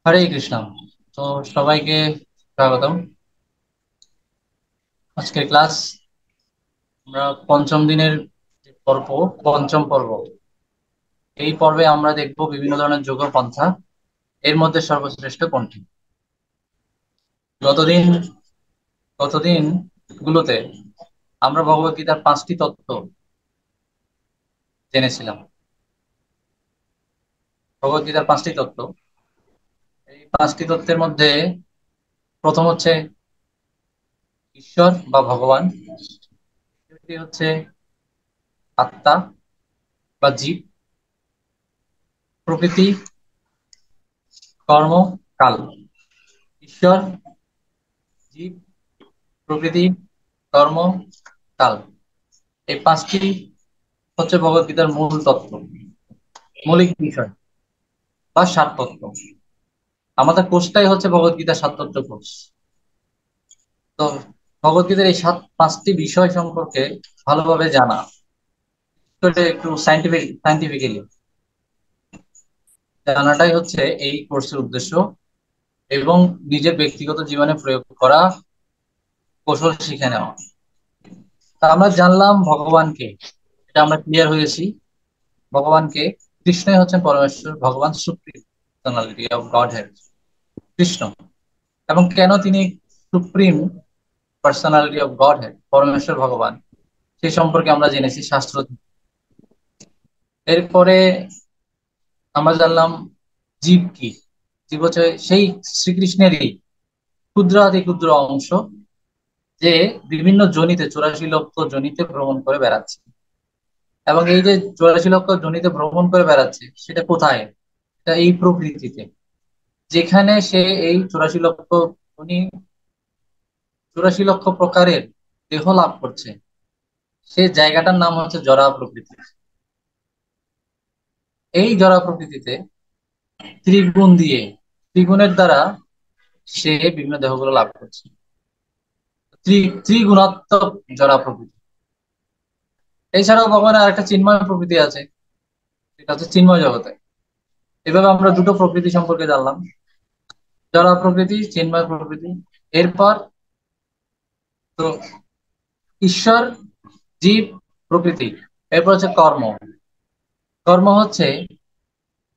হরে কৃষ্ণ। তো সবাইকে স্বাগতম। আজকের ক্লাস আমরা পঞ্চম দিনের যে পর্ব, পঞ্চম পর্ব। এই পর্বে আমরা দেখব বিভিন্ন ধরনের যোগ পন্থা। এর মধ্যে সর্বশ্রেষ্ঠ কোনটি? গতদিন গতদিন গুলোতে আমরা ভগবত গীতার 5টি তত্ত্ব জেনেছিলাম। ভগবত গীতার 5টি তত্ত্ব, এই 5টি তত্ত্বের মধ্যে প্রথম হচ্ছে ঈশ্বর বা ভগবান। দ্বিতীয়টি হচ্ছে আত্মা বা জীব, প্রকৃতি, কর্ম, কাল। ঈশ্বর, জীব, প্রকৃতি, কর্ম, কাল, এই 5টি হচ্ছে ভগবত গীতার মূল তত্ত্ব, মৌলিক বিষয় বা সাত তত্ত্ব। আমাদের কোর্সটাই হচ্ছে ভগবত গীতার সাত তত্ত্ব কোর্স। তো ভগবত গীতার এই 5টি বিষয় সম্পর্কে ভালোভাবে জানা, একটু সাইন্টিফিক্যালি জানাটাই হচ্ছে এই কোর্সের উদ্দেশ্য, এবং নিজের ব্যক্তিগত জীবনে প্রয়োগ করা, কৌশল শিখে নেওয়া। তা আমরা জানলাম ভগবানকে, এটা আমরা ক্লিয়ার হয়েছি। ভগবানকে, কৃষ্ণই হচ্ছেন পরমেশ্বর, ভগবান supreme personality of god head, Krishna. এবং কেন তিনি supreme personality of god head, পরমেশ্বর ভগবান, সেই সম্পর্কে আমরা জেনেছি শাস্ত্র থেকে। এরপরে আমরা জানলাম জীব কি। জীব হচ্ছে সেই শ্রীকৃষ্ণেরই ক্ষুদ্রাতি ক্ষুদ্র অংশ, যে বিভিন্ন যোনিতে, 84 লক্ষ যোনিতে ভ্রমণ করে বেড়াচ্ছে। এবং এই যে 84 লক্ষ যোনিতে ভ্রমণ করে বেড়াচ্ছে, সেটা কোথায়? এটা এই প্রকৃতিতে, যেখানে সে এই 84 লক্ষ যোনি, 84 লক্ষ প্রকারের দেহ লাভ করছে, সে জায়গাটার নাম হচ্ছে জরা প্রকৃতি। এই জরা প্রকৃতিতে ত্রিগুণ দিয়ে, ত্রিগুণের দ্বারা সে বিভিন্ন দেহগুলো লাভ করছে। ত্রিগুণাত্মক জরা প্রকৃতি। এছাড়াও ভগবানের আরেকটা চিন্ময় প্রকৃতি আছে, সেটা হচ্ছে চিন্ময় জগতে। এভাবে আমরা দুটো প্রকৃতি সম্পর্কে জানলাম, জরা প্রকৃতি, চিন্ময় প্রকৃতি। এরপর তো ঈশ্বর, জীব, প্রকৃতি। এরপর হচ্ছে কর্ম। কর্ম হচ্ছে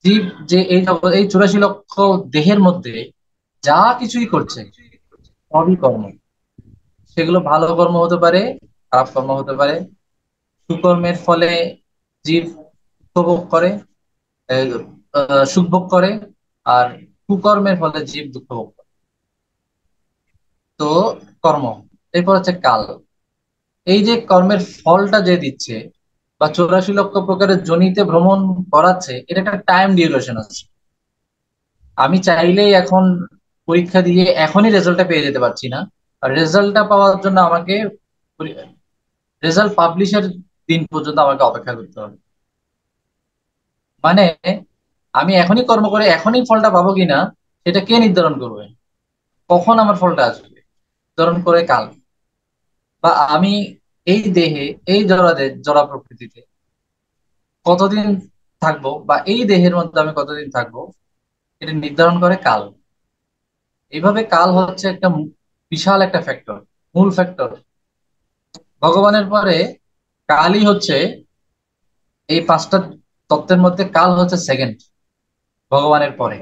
জীব যে এই 84 লক্ষ দেহের মধ্যে যা কিছুই করছে, সবই কর্ম। সেগুলো ভালো কর্ম হতে পারে, খারাপ কর্ম হতে পারে। সুকর্মের ফলে জীব উপভোগ করে, আহ, সুখ ভোগ করে, আর কুকর্মের ফলে জীব দুঃখ ভোগ করে। তো কর্ম। এরপর হচ্ছে কাল। এই যে কর্মের ফলটা যে দিচ্ছে বা 84 লক্ষ প্রকারের যোনিতে ভ্রমণ করাচ্ছে, এটা একটা টাইম ডিউরেশন আছে। আমি চাইলেই এখন পরীক্ষা দিয়ে এখনই রেজাল্টটা পেয়ে যেতে পারছি না। আর রেজাল্টটা পাওয়ার জন্য আমাকে রেজাল্ট পাবলিশের দিন পর্যন্ত আমাকে অপেক্ষা করতে হবে। মানে আমি এখনই কর্ম করে এখনই ফলটা পাবো কিনা, সেটা কে নির্ধারণ করবে? কখন আমার ফলটা আসবে? নির্ধারণ করে কাল। বা আমি এই দেহে, এই জড়া প্রকৃতিতে কতদিন থাকবো, বা এই দেহের মধ্যে আমি কতদিন থাকবো, এটা নির্ধারণ করে কাল। এইভাবে কাল হচ্ছে একটা বিশাল একটা ফ্যাক্টর, মূল ফ্যাক্টর। ভগবানের পরে কালই হচ্ছে, এই 5টা তত্ত্বের মধ্যে কাল হচ্ছে সেকেন্ড, ভগবানের পরে।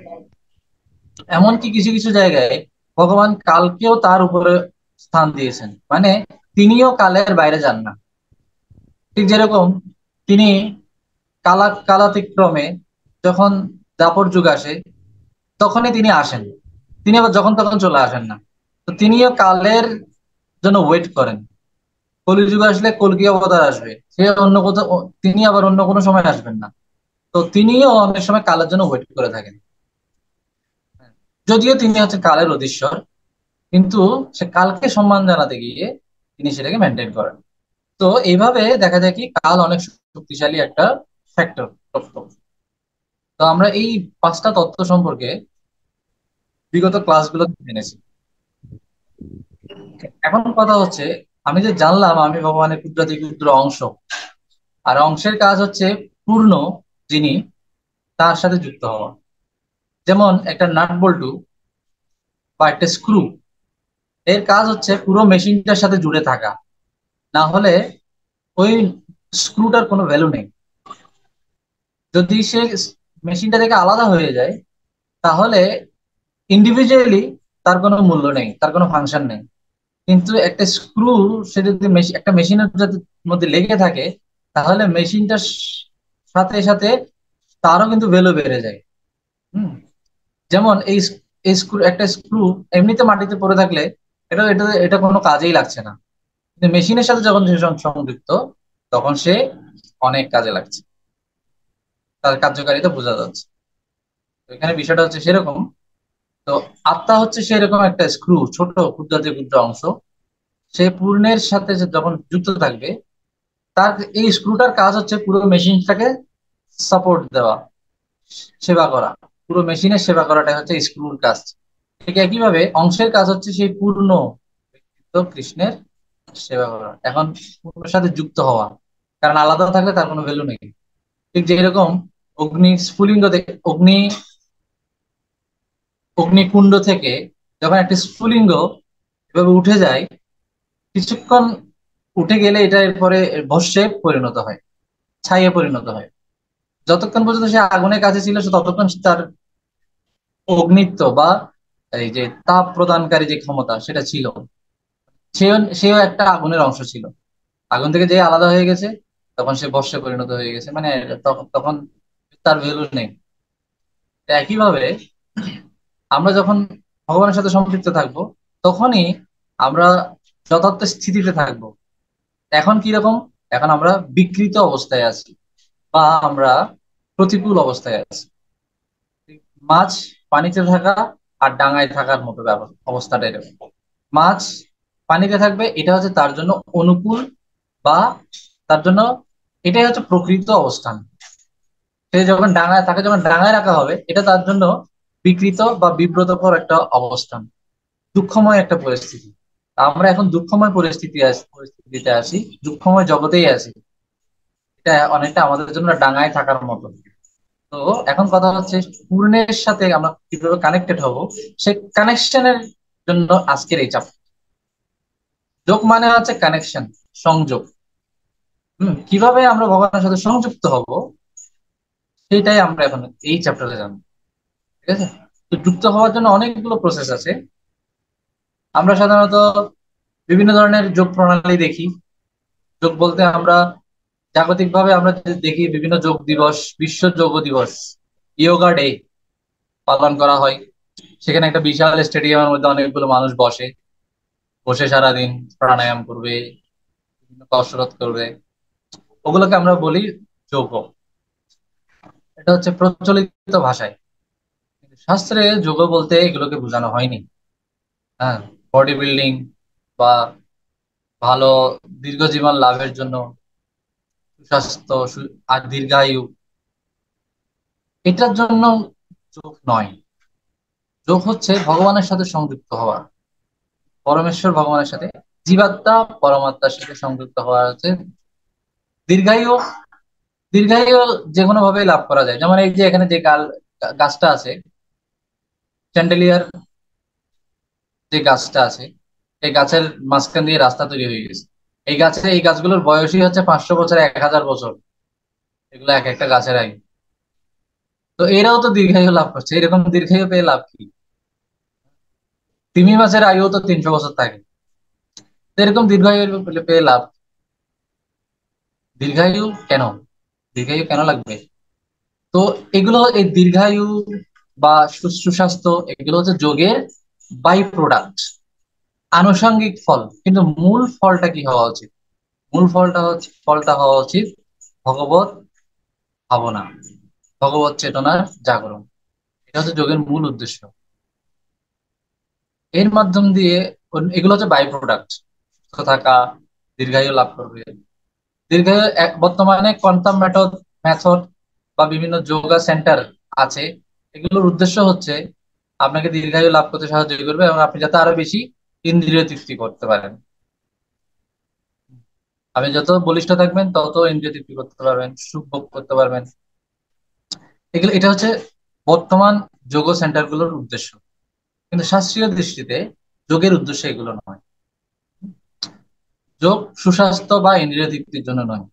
এমনকি কিছু কিছু জায়গায় ভগবান কালকেও তার উপরে স্থান দিয়েছেন, মানে তিনিও কালের বাইরে যান না। ঠিক যেরকম তিনি কালাতিক্রমে, যখন দাপর যুগ আসে তখনই তিনি আসেন, তিনি আবার যখন তখন চলে আসেন না। তো তিনিও কালের জন্য ওয়েট করেন। কলিযুগ আসলে কল্কি অবতার আসবে, সে অন্য কোথাও, তিনি আবার অন্য কোনো সময় আসবেন না। তো তিনিও অনেক সময় কালের জন্য ওয়েট করে থাকেন। যদিও তিনি হচ্ছে কালের অধীশ্বর, কিন্তু সে কালকে সম্মান জানাতে গিয়ে তিনি সেটাকে মেনটেন করেন। তো এইভাবে দেখা যায় কি, কাল অনেক শক্তিশালী একটা ফ্যাক্টর, তত্ত্ব। তো আমরা এই 5টা তত্ত্ব সম্পর্কে বিগত ক্লাসগুলো জেনেছি। এখন কথা হচ্ছে, আমি যে জানলাম আমি ভগবানের ক্ষুদ্রাতি ক্ষুদ্র অংশ, আর অংশের কাজ হচ্ছে পূর্ণ যিনি, তার সাথে যুক্ত হওয়া। যেমন একটা নাট বল্টু বা একটা স্ক্রু, এর কাজ হচ্ছে পুরো মেশিনটার সাথে জুড়ে থাকা, না হলে ওই স্ক্রুটার কোনো ভ্যালু নেই। যদি সে মেশিনটা থেকে আলাদা হয়ে যায়, তাহলে ইন্ডিভিজুয়ালি তার কোনো মূল্য নেই, তার কোনো ফাংশন নেই। কিন্তু একটা স্ক্রু, সে যদি একটা মেশিনের মধ্যে লেগে থাকে, তাহলে মেশিনটার সাথে সাথে তারও কিন্তু ভ্যালু বেড়ে যায়। হুম। যেমন এই স্ক্রু, একটা স্ক্রু এমনিতে মাটিতে পড়ে থাকলে এটা এটা এটা কোনো কাজেই লাগছে না, কিন্তু মেশিনের সাথে যখন সে সংযুক্ত, তখন সে অনেক কাজে লাগছে, তার কার্যকারিতা বোঝা যাচ্ছে। তো এখানে বিষয়টা হচ্ছে সেরকম। তো আত্মা হচ্ছে সেরকম একটা স্ক্রু, ছোট ক্ষুদ্রাতি ক্ষুদ্র অংশ। সে পূর্ণের সাথে যখন যুক্ত থাকবে, তার এই স্ক্রুটার কাজ হচ্ছে পুরো মেশিনটাকে সাপোর্ট দেওয়া, সেবা করা। পুরো মেশিনের সেবা করাটাই হচ্ছে স্ক্রুর কাজ। ঠিক একইভাবে অংশের কাজ হচ্ছে সেই পূর্ণ ব্যক্তিত্ব কৃষ্ণের সেবা করা, এখন পূর্ণের সাথে যুক্ত হওয়া। কারণ আলাদা থাকলে তার কোনো ভ্যালু নেই। ঠিক যেরকম অগ্নি স্ফুলিঙ্গ থেকে অগ্নিকুণ্ড থেকে যখন একটা স্ফুলিঙ্গ এভাবে উঠে যায়, কিছুক্ষণ উঠে গেলে এটা এরপরে ভস্মে পরিণত হয়, ছাইয়ে পরিণত হয়। যতক্ষণ পর্যন্ত সে আগুনের কাছে ছিল, সে ততক্ষণ তার অগ্নিত্ব বা এই যে তাপ প্রদানকারী যে ক্ষমতা সেটা ছিল। সেও একটা আগুনের অংশ ছিল। আগুন থেকে যে আলাদা হয়ে গেছে, তখন সে ভস্মে পরিণত হয়ে গেছে, মানে তখন তার ভ্যালু নেই। তো একইভাবে আমরা যখন ভগবানের সাথে সম্পৃক্ত থাকবো, তখনই আমরা যথার্থ স্থিতিতে থাকবো। এখন কি রকম? এখন আমরা বিকৃত অবস্থায় আছি, বা আমরা প্রতিকূল অবস্থায় আছি। মাছ পানিতে থাকা আর ডাঙায় থাকার মতো অবস্থাটা এরকম। মাছ পানিতে থাকবে, এটা হচ্ছে তার জন্য অনুকূল, বা তার জন্য এটাই হচ্ছে প্রকৃত অবস্থান। সে যখন ডাঙায়, তাকে যখন ডাঙায় রাখা হবে, এটা তার জন্য বিকৃত বা বিব্রতকর একটা অবস্থান, দুঃখময় একটা পরিস্থিতি। আমরা এখন দুঃখময় পরিস্থিতিতে আছি, দুঃখময় জগতেই আছি। এটা অনেকটা আমাদের জন্য ডাঙায় থাকার মতো। তো এখন কথা হচ্ছে পূর্ণের সাথে আমরা কিভাবে কানেক্টেড হব, সে কানেকশনের জন্য আজকের এই চাপ। যোগ মানে হচ্ছে কানেকশন, সংযোগ। কিভাবে আমরা ভগবানের সাথে সংযুক্ত হব, সেটাই আমরা এখন এই চ্যাপ্টারে জানবো। ঠিক আছে? তো যুক্ত হওয়ার জন্য অনেকগুলো প্রসেস আছে। আমরা সাধারণত বিভিন্ন ধরনের যোগ প্রণালী দেখি। যোগ বলতে আমরা জাগতিকভাবে আমরা যে দেখি, বিভিন্ন যোগ দিবস, বিশ্ব যোগ দিবস, ইয়োগা ডে পালন করা হয়। সেখানে একটা বিশাল স্টেডিয়ামের মধ্যে অনেকগুলো মানুষ বসে, বসে সারাদিন প্রাণায়াম করবে, বিভিন্ন কসরত করবে। ওগুলোকে আমরা বলি যোগ। এটা হচ্ছে প্রচলিত ভাষায়, কিন্তু শাস্ত্রে যোগ বলতে এগুলোকে বোঝানো হয়নি। হ্যাঁ, বডি বিল্ডিং বা ভালো দীর্ঘ জীবন লাভের জন্য, সুস্বাস্থ্য আর দীর্ঘায়ু, এটার জন্য যোগ নয়। যোগ হচ্ছে ভগবানের সাথে সংযুক্ত হওয়া, পরমেশ্বর ভগবানের সাথে, জীবাত্মা পরমাত্মার সাথে সংযুক্ত হওয়া হচ্ছে দীর্ঘায়ু। দীর্ঘায়ু যে কোনো ভাবে লাভ করা যায়। যেমন এই যে এখানে যে গাছটা আছে, চ্যান্ডেলিয়ার যে গাছটা আছে, এই গাছের মাঝখান দিয়ে রাস্তা তৈরি হয়ে গেছে। এই গাছগুলোর বয়সই হচ্ছে 500 বছর, 1000 বছর। এগুলো এক একটা গাছের আয়ু। তো এরাও তো দীর্ঘায়ু লাভ করছে, এরকম দীর্ঘায়ু পেয়ে লাভ কি? তিমি মাছের আয়ু তো 300 বছর থাকে। তো এরকম দীর্ঘায়ু পেয়ে লাভ? দীর্ঘায়ু কেন? দীর্ঘায়ু কেন লাগবে? তো এগুলো, এই দীর্ঘায়ু বা সুস্বাস্থ্য, এগুলো হচ্ছে যোগের বাই প্রোডাক্ট, আনুষঙ্গিক ফল। কিন্তু মূল ফলটা কি হওয়া উচিত? মূল ফলটা হওয়া উচিত ভগবত ভাবনা, ভগবত চেতনার জাগরণ। এটা হচ্ছে যোগের মূল উদ্দেশ্য। এর মাধ্যম দিয়ে এগুলো হচ্ছে বাই প্রোডাক্ট। সুস্থ থাকা, দীর্ঘায়ু লাভ করবে। দীর্ঘায়ু বর্তমানে কোয়ান্টাম মেথড বা বিভিন্ন যোগা সেন্টার আছে। এগুলোর উদ্দেশ্য হচ্ছে আপনাকে দীর্ঘায়ু লাভ করতে সাহায্য করবে, এবং আপনি যাতে আরো বেশি ইন্দ্রিয় তৃপ্তি করতে পারেন। আপনি যত বলিষ্ঠ থাকবেন, তত ইন্দ্রিয় তৃপ্তি করতে পারবেন, সুখ ভোগ করতে পারবেন। এটা হচ্ছে বর্তমান যোগ সেন্টারগুলোর উদ্দেশ্য, কিন্তু শাস্ত্রীয় দৃষ্টিতে যোগের উদ্দেশ্য এগুলো নয়। যোগ সুস্বাস্থ্য বা ইন্দ্রিয় তৃপ্তির জন্য নয়,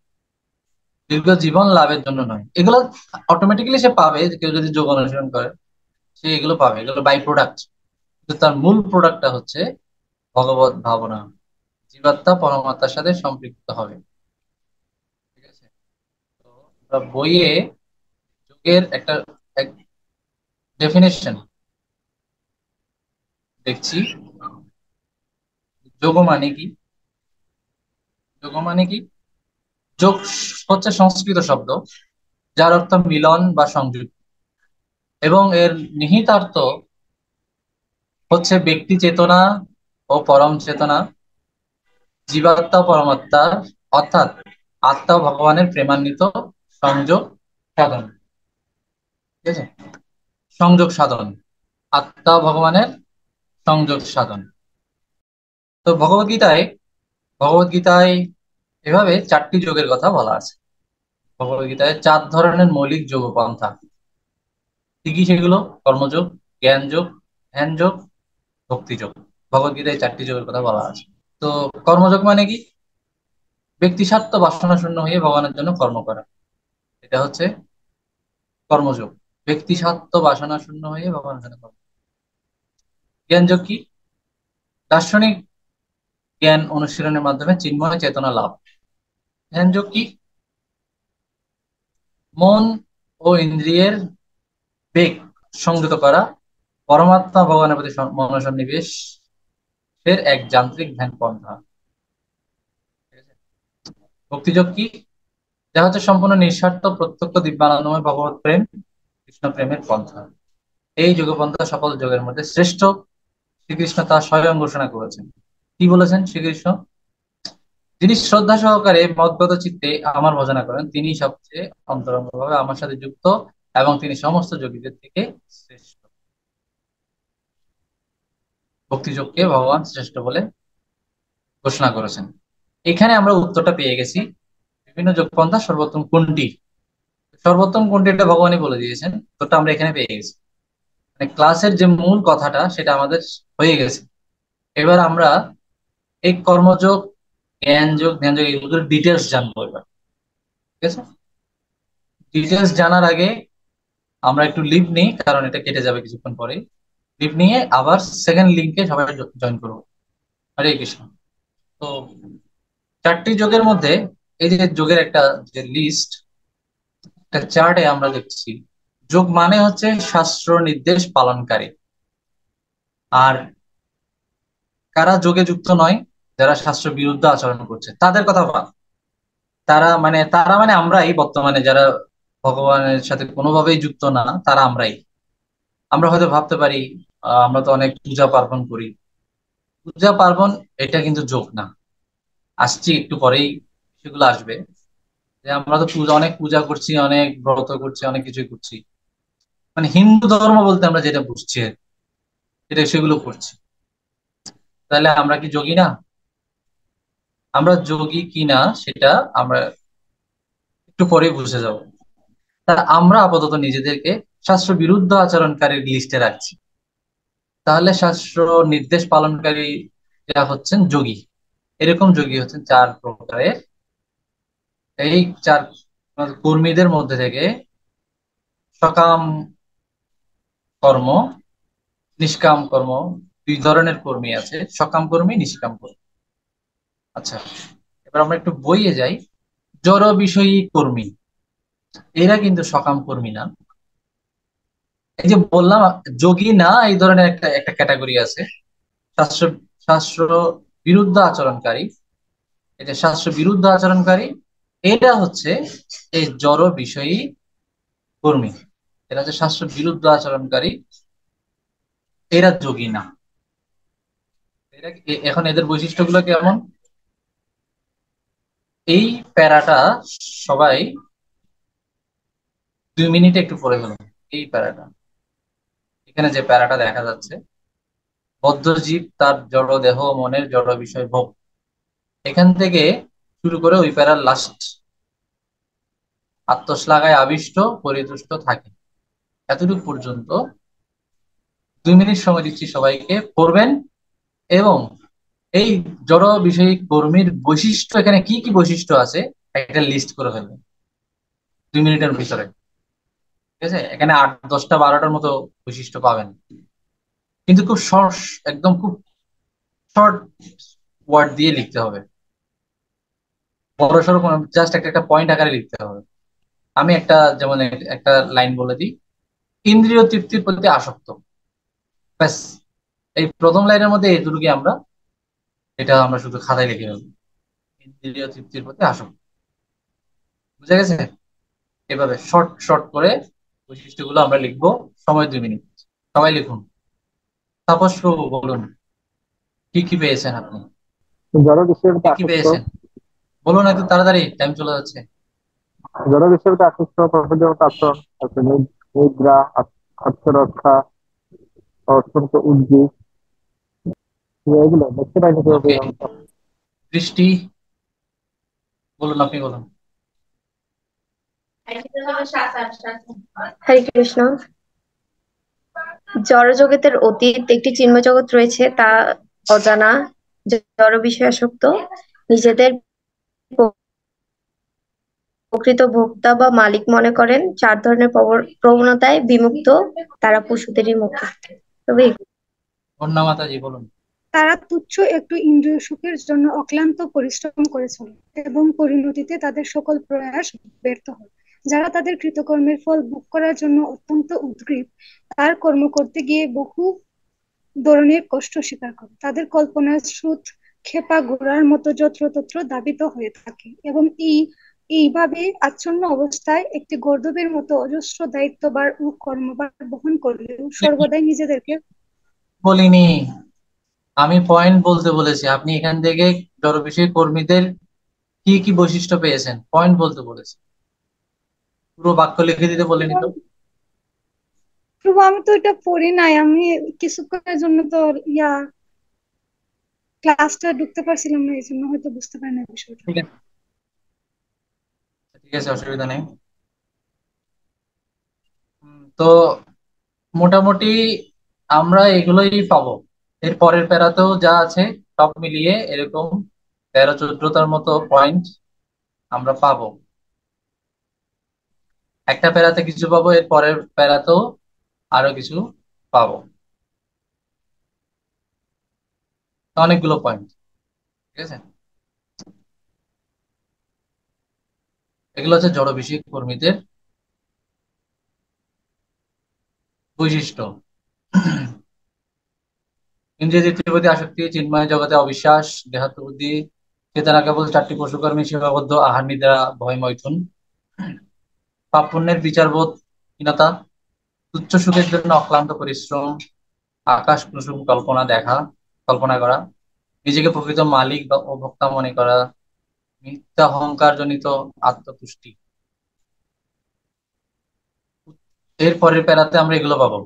দীর্ঘ জীবন লাভের জন্য নয়। এগুলো অটোমেটিক্যালি সে পাবে, যে কেউ যদি যোগ অনুসরণ করে সে এগুলো পাবে, এগুলো বাই প্রোডাক্ট। কিন্তু তার মূল প্রোডাক্টটা হচ্ছে ভগবত ভাবনা, জীবাত্মা পরমাত্মার সাথে সম্পৃক্ত হবে। ঠিক আছে? তো আমরা বইয়ে যোগের একটা ডেফিনেশন দেখছি। যোগ মানে কি? যোগ মানে কি? যোগ হচ্ছে সংস্কৃত শব্দ, যার অর্থ মিলন বা সংযোগ, এবং এর নিহিতার্থ হচ্ছে ব্যক্তি চেতনা ও পরম চেতনা, জীবাত্মা ও পরমাত্মা, অর্থাৎ আত্মা ও ভগবানের প্রেমান্বিত সংযোগ সাধন। ঠিক আছে? সংযোগ সাধন, আত্মা ও ভগবানের সংযোগ সাধন। তো ভগবত গীতায় এভাবে 4টি যোগের কথা বলা আছে। ভগবত গীতায় 4 ধরনের মৌলিক যোগ পন্থা। কি কি সেগুলো? কর্মযোগ, জ্ঞান যোগ, ধ্যান যোগ, ভক্তি যোগ। ভগবত গীতায় 4টি যোগের কথা বলা আছে। তো কর্মযোগ মানে কি? ব্যক্তি স্বার্থ বাসনা শূন্য হয়ে ভগবানের জন্য কর্ম করা, এটা হচ্ছে কর্মযোগ। ব্যক্তি স্বার্থ বাসনা শূন্য হয়ে ভগবানের জন্য কর্ম। জ্ঞান যোগ কি? দার্শনিক জ্ঞান অনুশীলনের মাধ্যমে চিন্ময় চেতনা লাভ। ধ্যান যোগ কি? মন ও ইন্দ্রিয়ের বেগ সংযত করা, পরমাত্মা ভগবানের প্রতি মনোসন্নিবেশের এক যান্ত্রিক ধ্যান পন্থা। ঠিক আছে? ভক্তিযোগ কি? যা হচ্ছে সম্পূর্ণ নিঃস্বার্থ প্রত্যক্ষ দিব্যানন্দময় ভগবত প্রেম, কৃষ্ণ প্রেমের পন্থা। এই যোগপন্থা সকল যোগের মধ্যে শ্রেষ্ঠ। শ্রীকৃষ্ণ তা স্বয়ং ঘোষণা করেছেন। কি বলেছেন শ্রীকৃষ্ণ? যিনি শ্রদ্ধা সহকারে মদগত চিত্তে আমার ভজনা করেন, তিনি সবচেয়ে অন্তরঙ্গ ভাবে আমার সাথে যুক্ত, এবং তিনি সমস্ত যোগীদের থেকে শ্রেষ্ঠ। ভক্তিযোগকে ভগবান শ্রেষ্ঠ বলে ঘোষণা করেছেন। এখানে আমরা উত্তরটা পেয়ে গেছি। বিভিন্ন যোগপন্থা সর্বোত্তম কোনটি? সর্বোত্তম কোনটি এটা ভগবানই বলে দিয়েছেন, উত্তরটা আমরা এখানে পেয়ে গেছি। মানে ক্লাসের যে মূল কথাটা সেটা আমাদের হয়ে গেছে। এবার আমরা এই কর্মযোগ, জ্ঞান যোগ, ধ্যান যোগ এগুলোর ডিটেলস জানবো এবার। ঠিক আছে? ডিটেলস জানার আগে আমরা একটু লিভ নিই, কারণ এটা কেটে যাবে কিছুক্ষণ পরে। লিভ নিয়ে আবার সেকেন্ড লিঙ্কে সবাই জয়েন করবো। হরে কৃষ্ণ। তো 4টি যোগের মধ্যে এই যে যোগের একটা যে লিস্ট, একটা চার্টে আমরা দেখছি যোগ মানে হচ্ছে শাস্ত্র নির্দেশ পালনকারী। আর কারা যোগে যুক্ত নয়? যারা শাস্ত্র বিরুদ্ধ আচরণ করছে তাদের কথা বাদ। তারা মানে আমরাই বর্তমানে যারা ভগবানের সাথে কোনোভাবেই যুক্ত না, তারা আমরাই। আমরা হয়তো ভাবতে পারি আমরা তো অনেক পূজা পার্বণ করি। পূজা পার্বণ এটা কিন্তু যোগ না। আসছি একটু পরেই, সেগুলো আসবে। যে আমরা তো অনেক পূজা করছি, অনেক ব্রত করছি, অনেক কিছুই করছি, মানে হিন্দু ধর্ম বলতে আমরা যেটা বুঝছি এটা সেগুলো করছি। তাহলে আমরা কি যোগী না? আমরা যোগী কি না সেটা আমরা একটু পরেই বুঝে যাব। তা আমরা আপাতত নিজেদেরকে শাস্ত্র বিরুদ্ধ আচরণকারীর লিস্টে রাখছি। তাহলে শাস্ত্র নির্দেশ পালনকারী যারা হচ্ছেন যোগী, এরকম যোগী হচ্ছেন 4 প্রকারের। এই 4 কর্মীদের মধ্যে থেকে সকাম কর্ম, নিষ্কাম কর্ম, 2 ধরনের কর্মী আছে, সকাম কর্মী, নিষ্কাম কর্মী। আচ্ছা, এবার আমরা একটু বইয়ে যাই। জড় বিষয়ী কর্মী, এরা কিন্তু সকাম কর্মী না। এই যে বললাম যোগী না, এই ধরনের একটা একটা ক্যাটাগরি আছে, শাস্ত্র শাস্ত্র বিরুদ্ধ আচরণকারী। এই যে শাস্ত্র বিরুদ্ধ আচরণকারী, এরা হচ্ছে এই জড় বিষয়ী কর্মী। এরা হচ্ছে শাস্ত্র বিরুদ্ধ আচরণকারী, এরা যোগী না। এখন এদের বৈশিষ্ট্যগুলো কেমন? এই প্যারাটা সবাই 2 মিনিটে একটু পড়ে ফেলুন। এই প্যারাটা, এখানে যে প্যারাটা দেখা যাচ্ছে, বদ্ধ জীব তার জড় দেহ মনের জড় বিষয় ভোগ, এখান থেকে শুরু করে ওই প্যারার লাস্ট, আত্মশ্লাঘায় আবিষ্ট পরিতুষ্ট থাকে, এতটুকু পর্যন্ত 2 মিনিট সময় দিচ্ছি সবাইকে, পড়বেন এবং এই জড় বিষয়িক কর্মীর বৈশিষ্ট্য, এখানে কি কি বৈশিষ্ট্য আছে একটা লিস্ট করে ফেলবেন 2 মিনিটের ভিতরে। ঠিক আছে, এখানে 8, 10টা, 12টার মতো বৈশিষ্ট্য পাবেন, কিন্তু খুব শর্ট, একদম খুব শর্ট ওয়ার্ড দিয়ে লিখতে হবে। বড় সড়ো জাস্ট একটা একটা পয়েন্ট আকারে লিখতে হবে। আমি একটা, যেমন একটা লাইন বলে দিই, ইন্দ্রিয় তৃপ্তির প্রতি আসক্ত। ব্যাস, এই প্রথম লাইনের মধ্যে এই দুটোকে আমরা শুধু খাতায় লিখে ফেলবো, ইন্দ্রিয় তৃপ্তির প্রতি আসক্ত। বুঝা গেছে? এভাবে শর্ট শর্ট করে বৈশিষ্ট্যগুলো আমরা লিখবো। সময় 2 মিনিট। সবাই লিখুন। তাপস প্রভু বলুন, কি কি পেয়েছেন আপনি? জড় বিষয়ের কি প্রতি কি আসক্ত। পেয়েছেন বলুন, একটু তাড়াতাড়ি, টাইম চলে যাচ্ছে। জড় বিষয়ের প্রতি আসক্ত, প্রকৃতিগত আচরণ, তারপরে নিদ্রা, আত্মরক্ষা, অত্যন্ত উদ্বেগ, এগুলো দেখতে পাইনি কিভাবে ওকে, আমি। দৃষ্টি বলুন, আপনি বলুন। হরে কৃষ্ণ। জড়জগতের অতীত একটি চিন্ময় জগৎ রয়েছে, তা অজানা। জড় বিষয়ে আসক্ত, নিজেদের প্রকৃত ভোক্তা বা মালিক মনে করেন। 4 ধরনের প্রবণতায় বিমুক্ত, তারা পশুদেরই মতো। তবে অন্না মাতাজি বলুন। তারা তুচ্ছ একটু ইন্দ্রিয় সুখের জন্য অক্লান্ত পরিশ্রম করে চলে এবং পরিণতিতে তাদের সকল প্রয়াস ব্যর্থ হয়। যারা তাদের কৃতকর্মের ফল ভোগ করার জন্য অত্যন্ত উদগ্রীব, তার কর্ম করতে গিয়ে বহু ধরনের কষ্ট স্বীকার করে। তাদের কল্পনার স্রোত ক্ষেপা ঘোড়ার মতো যত্রতত্র ধাবিত হয়ে থাকে এবং এইভাবে আচ্ছন্ন অবস্থায় একটি গর্দভের মতো অজস্র দায়িত্বভার ও কর্মভার বহন করলেও সর্বদাই নিজেদেরকে বলিনি, আমি পয়েন্ট বলতে বলেছি। আপনি এখান থেকে জড় বিষয়ক কর্মীদের কি কি বৈশিষ্ট্য পেয়েছেন পয়েন্ট বলতে বলেছি, পুরো বাক্য লিখে দিতে বলিনি তো। প্রভু, আমি তো এটা পড়ি নাই। আমি কিছুক্ষণের জন্য তো ক্লাসটা ঢুকতে পারছিলাম না, এই জন্য হয়তো বুঝতে পারি না বিষয়টা। ঠিক আছে, ঠিক আছে, অসুবিধা নেই। তো মোটামুটি আমরা এগুলোই পাবো। এর পরের প্যারাতেও যা আছে সব মিলিয়ে এরকম 13-14টার মতো পয়েন্ট আমরা পাবো। একটা প্যারাতে কিছু পাবো, এর পরের প্যারাতেও আরো কিছু পাবো। তো অনেকগুলো পয়েন্ট। ঠিক আছে, এগুলো হচ্ছে জড় বিষয়ক কর্মীদের বৈশিষ্ট্য। ইন্দ্রিয় তৃপ্তির প্রতি আসক্তি, চিন্ময় জগতে অবিশ্বাস, দেহাত্ম বুদ্ধি, চেতনা কেবল 4টি পশুকর্মী সীমাবদ্ধ, আহার নিদ্রা ভয় মৈথুন, পাপ পুণ্যের বিচারবোধ হীনতা, তুচ্ছ সুখের জন্য অক্লান্ত পরিশ্রম, আকাশ কুসুম কল্পনা করা, নিজেকে প্রকৃত মালিক বা ও ভোক্তা মনে করা, মিথ্যা অহংকার জনিত আত্মতুষ্টি। এর পরের প্যারাতে আমরা এগুলো পাবো।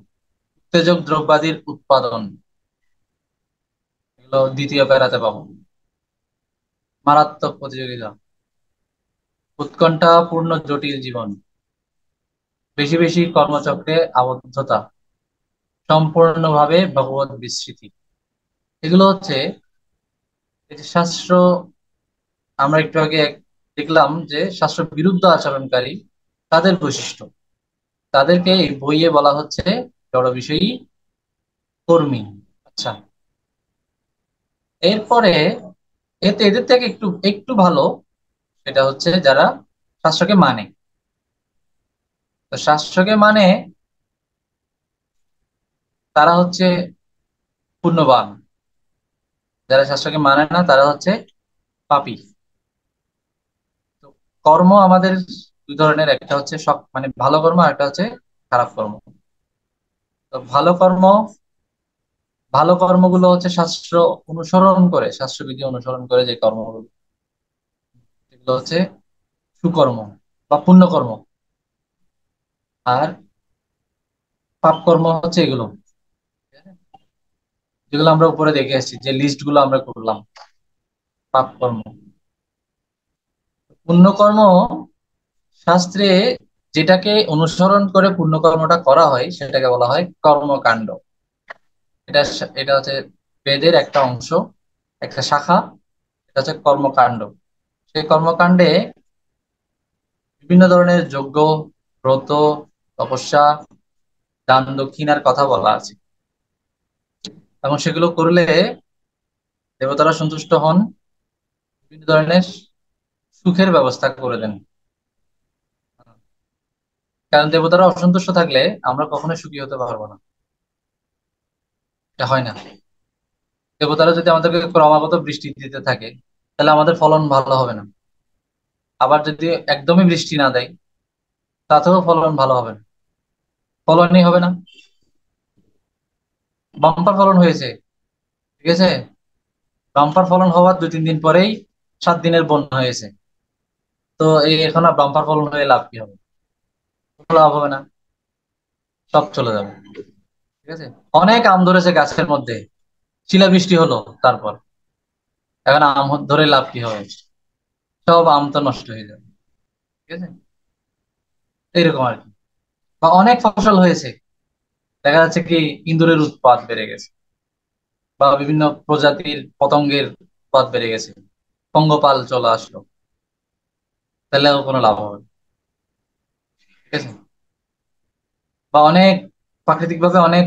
উত্তেজক দ্রব্যাদির উৎপাদন, এগুলো দ্বিতীয় প্যারাতে পাবো। মারাত্মক প্রতিযোগিতা, উৎকণ্ঠা পূর্ণ জটিল জীবন, বেশি বেশি কর্মচক্রে আবদ্ধতা, সম্পূর্ণভাবে ভগবত বিস্মৃতি। এগুলো হচ্ছে এই যে শাস্ত্র, আমরা একটু আগে দেখলাম যে শাস্ত্র বিরুদ্ধ আচরণকারী তাদের বৈশিষ্ট্য, তাদেরকে এই বইয়ে বলা হচ্ছে জড় বিষয়ী কর্মী। আচ্ছা, এরপরে এদের থেকে একটু একটু ভালো, সেটা হচ্ছে যারা শাস্ত্রকে মানে। তো শাস্ত্রকে মানে তারা হচ্ছে পুণ্যবান, যারা শাস্ত্রকে মানে না তারা হচ্ছে পাপী। তো কর্ম আমাদের 2 ধরনের, একটা হচ্ছে সব মানে ভালো কর্ম, আর একটা হচ্ছে খারাপ কর্ম। তো ভালো কর্মগুলো হচ্ছে শাস্ত্র অনুসরণ করে, শাস্ত্রবিধি অনুসরণ করে যে কর্মগুলো, সেগুলো হচ্ছে সুকর্ম বা পুণ্যকর্ম। আর পাপ কর্ম হচ্ছে এগুলো, যেগুলো আমরা উপরে দেখে এসেছি, যে লিস্ট গুলো আমরা করলাম, পাপ কর্ম। পুণ্যকর্ম শাস্ত্রে যেটাকে অনুসরণ করে পুণ্যকর্মটা করা হয় সেটাকে বলা হয় কর্মকাণ্ড। এটা এটা হচ্ছে বেদের একটা অংশ, একটা শাখা। এটা হচ্ছে কর্মকাণ্ড। সেই কর্মকাণ্ডে বিভিন্ন ধরনের যজ্ঞ, ব্রত, তপস্যা, দান দক্ষিণার কথা বলা আছে, এবং সেগুলো করলে দেবতারা সন্তুষ্ট হন, বিভিন্ন ধরনের সুখের ব্যবস্থা করে দেন। কারণ দেবতারা অসন্তুষ্ট থাকলে আমরা কখনোই সুখী হতে পারবো না, এটা হয় না। দেবতারা যদি আমাদেরকে ক্রমাগত বৃষ্টি দিতে থাকে, তাহলে আমাদের ফলন ভালো হবে না। আবার যদি একদমই বৃষ্টি না দেয়, তাতেও ফলন ভালো হবে না, ফলনই হবে না। বাম্পার ফলন হয়েছে, ঠিক আছে, বাম্পার ফলন হওয়ার 2-3 দিন পরেই 7 দিনের বন্যা হয়েছে। তো এই এখন আর বাম্পার ফলন হয়ে লাভ কি হবে? কোনো লাভ হবে না, সব চলে যাবে। ঠিক আছে, অনেক আম ধরেছে গাছের মধ্যে, শিলাবৃষ্টি হলো, তারপর এখন আম ধরে লাভ কি হবে? সব আম তো নষ্ট হয়ে যাবে। ঠিক আছে, এইরকম আর কি। বা অনেক ফসল হয়েছে, দেখা যাচ্ছে কি ইঁদুরের উৎপাত বেড়ে গেছে, বা বিভিন্ন প্রজাতির পতঙ্গের উৎপাত বেড়ে গেছে, পঙ্গপাল চলে আসলো, তাহলেও কোনো লাভ হবে না। ঠিক আছে, বা অনেক প্রাকৃতিক ভাবে অনেক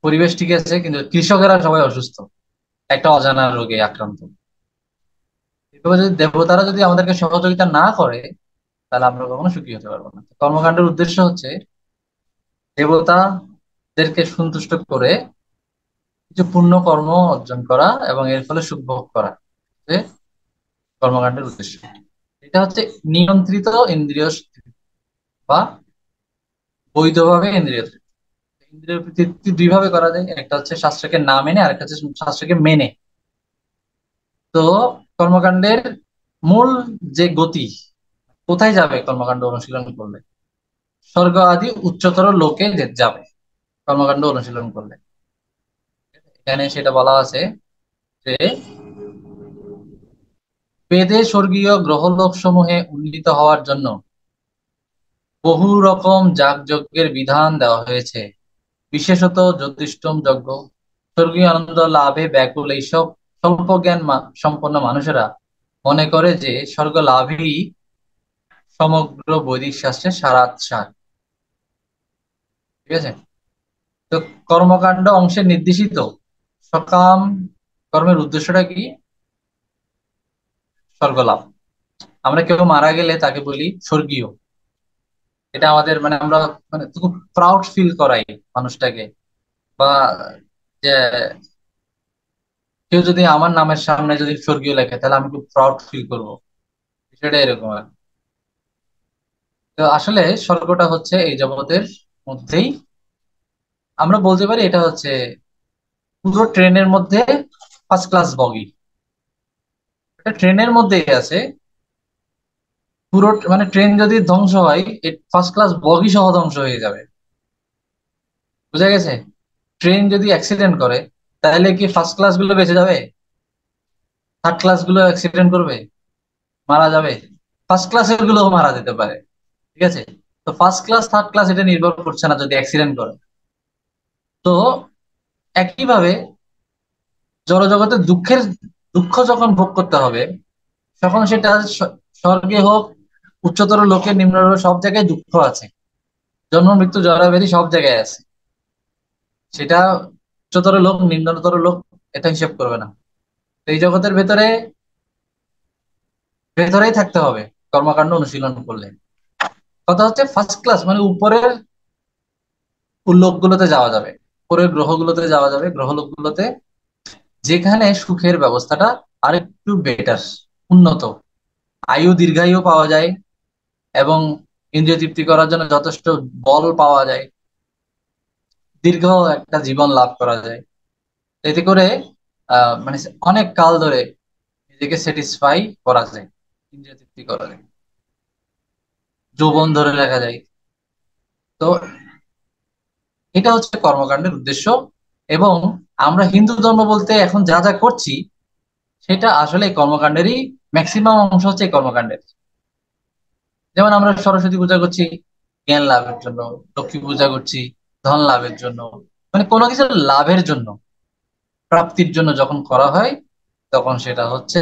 পরিবেশ ঠিক আছে, কিন্তু কৃষকেরা সবাই অসুস্থ, একটা অজানা রোগে আক্রান্ত। এভাবে যদি দেবতারা যদি আমাদেরকে সহযোগিতা না করে, তাহলে আমরা কখনো সুখী হতে পারবো না। কর্মকাণ্ডের উদ্দেশ্য হচ্ছে দেবতাদেরকে সন্তুষ্ট করে কিছু পুণ্য কর্ম অর্জন করা এবং এর ফলে সুখ ভোগ করা, যে কর্মকাণ্ডের উদ্দেশ্য। এটা হচ্ছে নিয়ন্ত্রিত ইন্দ্রিয় তৃপ্তি বা বৈধভাবে ইন্দ্রিয় তৃপ্তি। ইন্দ্রিয় তৃপ্তি দুই ভাবে করা যায়, একটা হচ্ছে শাস্ত্রকে না মেনে, আর একটা হচ্ছে শাস্ত্রকে মেনে। তো কর্মকাণ্ডের মূল যে গতি, কোথায় যাবে কর্মকাণ্ড অনুশীলন করলে? স্বর্গ আদি উচ্চতর লোকে যাবে কর্মকাণ্ড অনুশীলন করলে। এখানে সেটা বলা আছে যে বেদে স্বর্গীয় গ্রহলোক সমূহে উন্নীত হওয়ার জন্য বহু রকম যাগযজ্ঞের বিধান দেওয়া হয়েছে। বিশেষত জ্যোতিষ্ঠম যজ্ঞ, স্বর্গীয় আনন্দ লাভে ব্যাকুল এইসব স্বল্প জ্ঞান সম্পন্ন মানুষেরা মনে করে যে স্বর্গ লাভই সমগ্র বৈদিক শাস্ত্রের সারাংশ। ঠিক আছে, তো কর্মকাণ্ড অংশে নির্দেশিত সকাম কর্মের উদ্দেশ্যটা কি? স্বর্গলাভ। আমরা কেউ মারা গেলে তাকে বলি স্বর্গীয়। এটা আমাদের মানে আমরা মানে খুব প্রাউড ফিল করাই মানুষটাকে। বা যে কেউ যদি আমার নামের সামনে যদি স্বর্গীয় লেখে, তাহলে আমি খুব প্রাউড ফিল করবো, সেটা এরকম আর কি। তো আসলে স্বর্গটা হচ্ছে এই জগতের মধ্যেই, আমরা বলতে পারি এটা হচ্ছে পুরো ট্রেনের মধ্যে ফার্স্ট ক্লাস বগি। এটা ট্রেনের মধ্যেই আছে, পুরো মানে ট্রেন যদি ধ্বংস হয়, ফার্স্ট ক্লাস বগি সহ ধ্বংস হয়ে যাবে। বুঝা গেছে? ট্রেন যদি অ্যাক্সিডেন্ট করে, তাহলে কি ফার্স্ট ক্লাস গুলো বেঁচে যাবে? থার্ড ক্লাস গুলো অ্যাক্সিডেন্ট করবে, মারা যাবে। ফার্স্ট ক্লাসের গুলো মারা যেতে পারে। ঠিক আছে, তো ফার্স্ট ক্লাস থার্ড ক্লাস এটা নির্ভর করছে না যদি অ্যাক্সিডেন্ট করে। তো একইভাবে জড়জগতে দুঃখ যখন ভোগ করতে হবে, তখন সেটা স্বর্গে হোক, উচ্চতর লোকে, নিম্ন সব জায়গায় দুঃখ আছে। জন্ম মৃত্যু জরা ব্যাধি সব জায়গায় আছে। সেটা উচ্চতর লোক নিম্নতর লোক এটা হিসেব করবে না। তো এই জগতের ভেতরেই থাকতে হবে কর্মকাণ্ড অনুশীলন করলে। কথা হচ্ছে ফার্স্ট ক্লাস মানে উপরের লোকগুলোতে যাওয়া যাবে, উপরের গ্রহগুলোতে যাওয়া যাবে, গ্রহলোকগুলোতে, যেখানে সুখের ব্যবস্থাটা আরেকটু বেটার, উন্নত, আয়ু দীর্ঘায়ু পাওয়া যায়, এবং ইন্দ্রিয় তৃপ্তি করার জন্য যথেষ্ট বল পাওয়া যায়, দীর্ঘ একটা জীবন লাভ করা যায়। এতে করে মানে অনেক কাল ধরে নিজেকে স্যাটিসফাই করা যায়, ইন্দ্রিয় তৃপ্তি করা যায়, যৌবন ধরে রাখা যায়। তো এটা হচ্ছে কর্মকাণ্ডের উদ্দেশ্য। এবং আমরা হিন্দু ধর্ম বলতে এখন যা যা করছি, সেটা আসলে এই কর্মকাণ্ডেরই ম্যাক্সিমাম অংশ হচ্ছে এই কর্মকাণ্ডের। যেমন আমরা সরস্বতী পূজা করছি জ্ঞান লাভের জন্য, লক্ষ্মী পূজা করছি ধন লাভের জন্য, মানে কোনো কিছু লাভের জন্য। প্রাপ্তির জন্য যখন করা হয় তখন সেটা হচ্ছে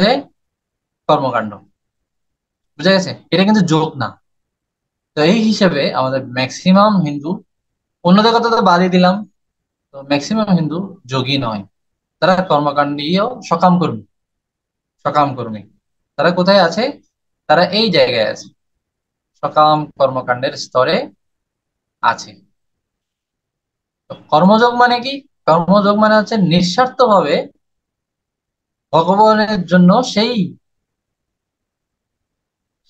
কর্মকাণ্ড। বুঝা গেছে? এটা কিন্তু যোগ না। তো এই হিসেবে আমাদের ম্যাক্সিমাম হিন্দু, অন্যদের কথা তো বাদই দিলাম, তো ম্যাক্সিমাম হিন্দু যোগী নয়, তারা কর্মকাণ্ডীয় সকাম কর্মী। সকাম কর্মী তারা কোথায় আছে? তারা এই জায়গায় আছে, সকাম কর্মকাণ্ডের স্তরে আছে। তো কর্মযোগ মানে কি? কর্মযোগ মানে হচ্ছে নিঃস্বার্থভাবে ভগবানের জন্য সেই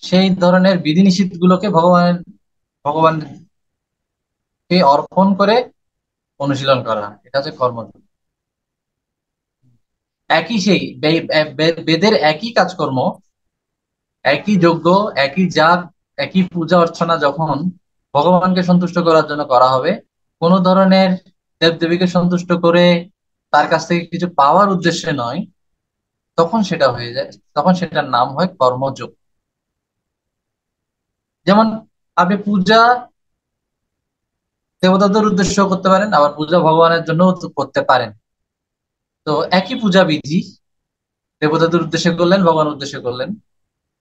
সেই ধরনের বিধিনিষেধ গুলোকে ভগবানকে অর্পণ করে অনুশীলন করা, এটা হচ্ছে কর্মযোগ। একই সেই বেদের একই কাজকর্ম, একই যজ্ঞ, একই যাগ, একই পূজা অর্চনা যখন ভগবানকে সন্তুষ্ট করার জন্য করা হবে, কোন ধরনের দেবদেবীকে সন্তুষ্ট করে তার কাছ থেকে কিছু পাওয়ার উদ্দেশ্যে নয়, তখন সেটা হয়ে যায়, তখন সেটার নাম হয় কর্মযোগ। যেমন আপনি পূজা দেবতাদের উদ্দেশ্য করতে পারেন, আবার পূজা ভগবানের জন্য করতে পারেন। তো একই পূজা বিধি দেবতাদের উদ্দেশ্যে করলেন, ভগবানের উদ্দেশ্যে করলেন।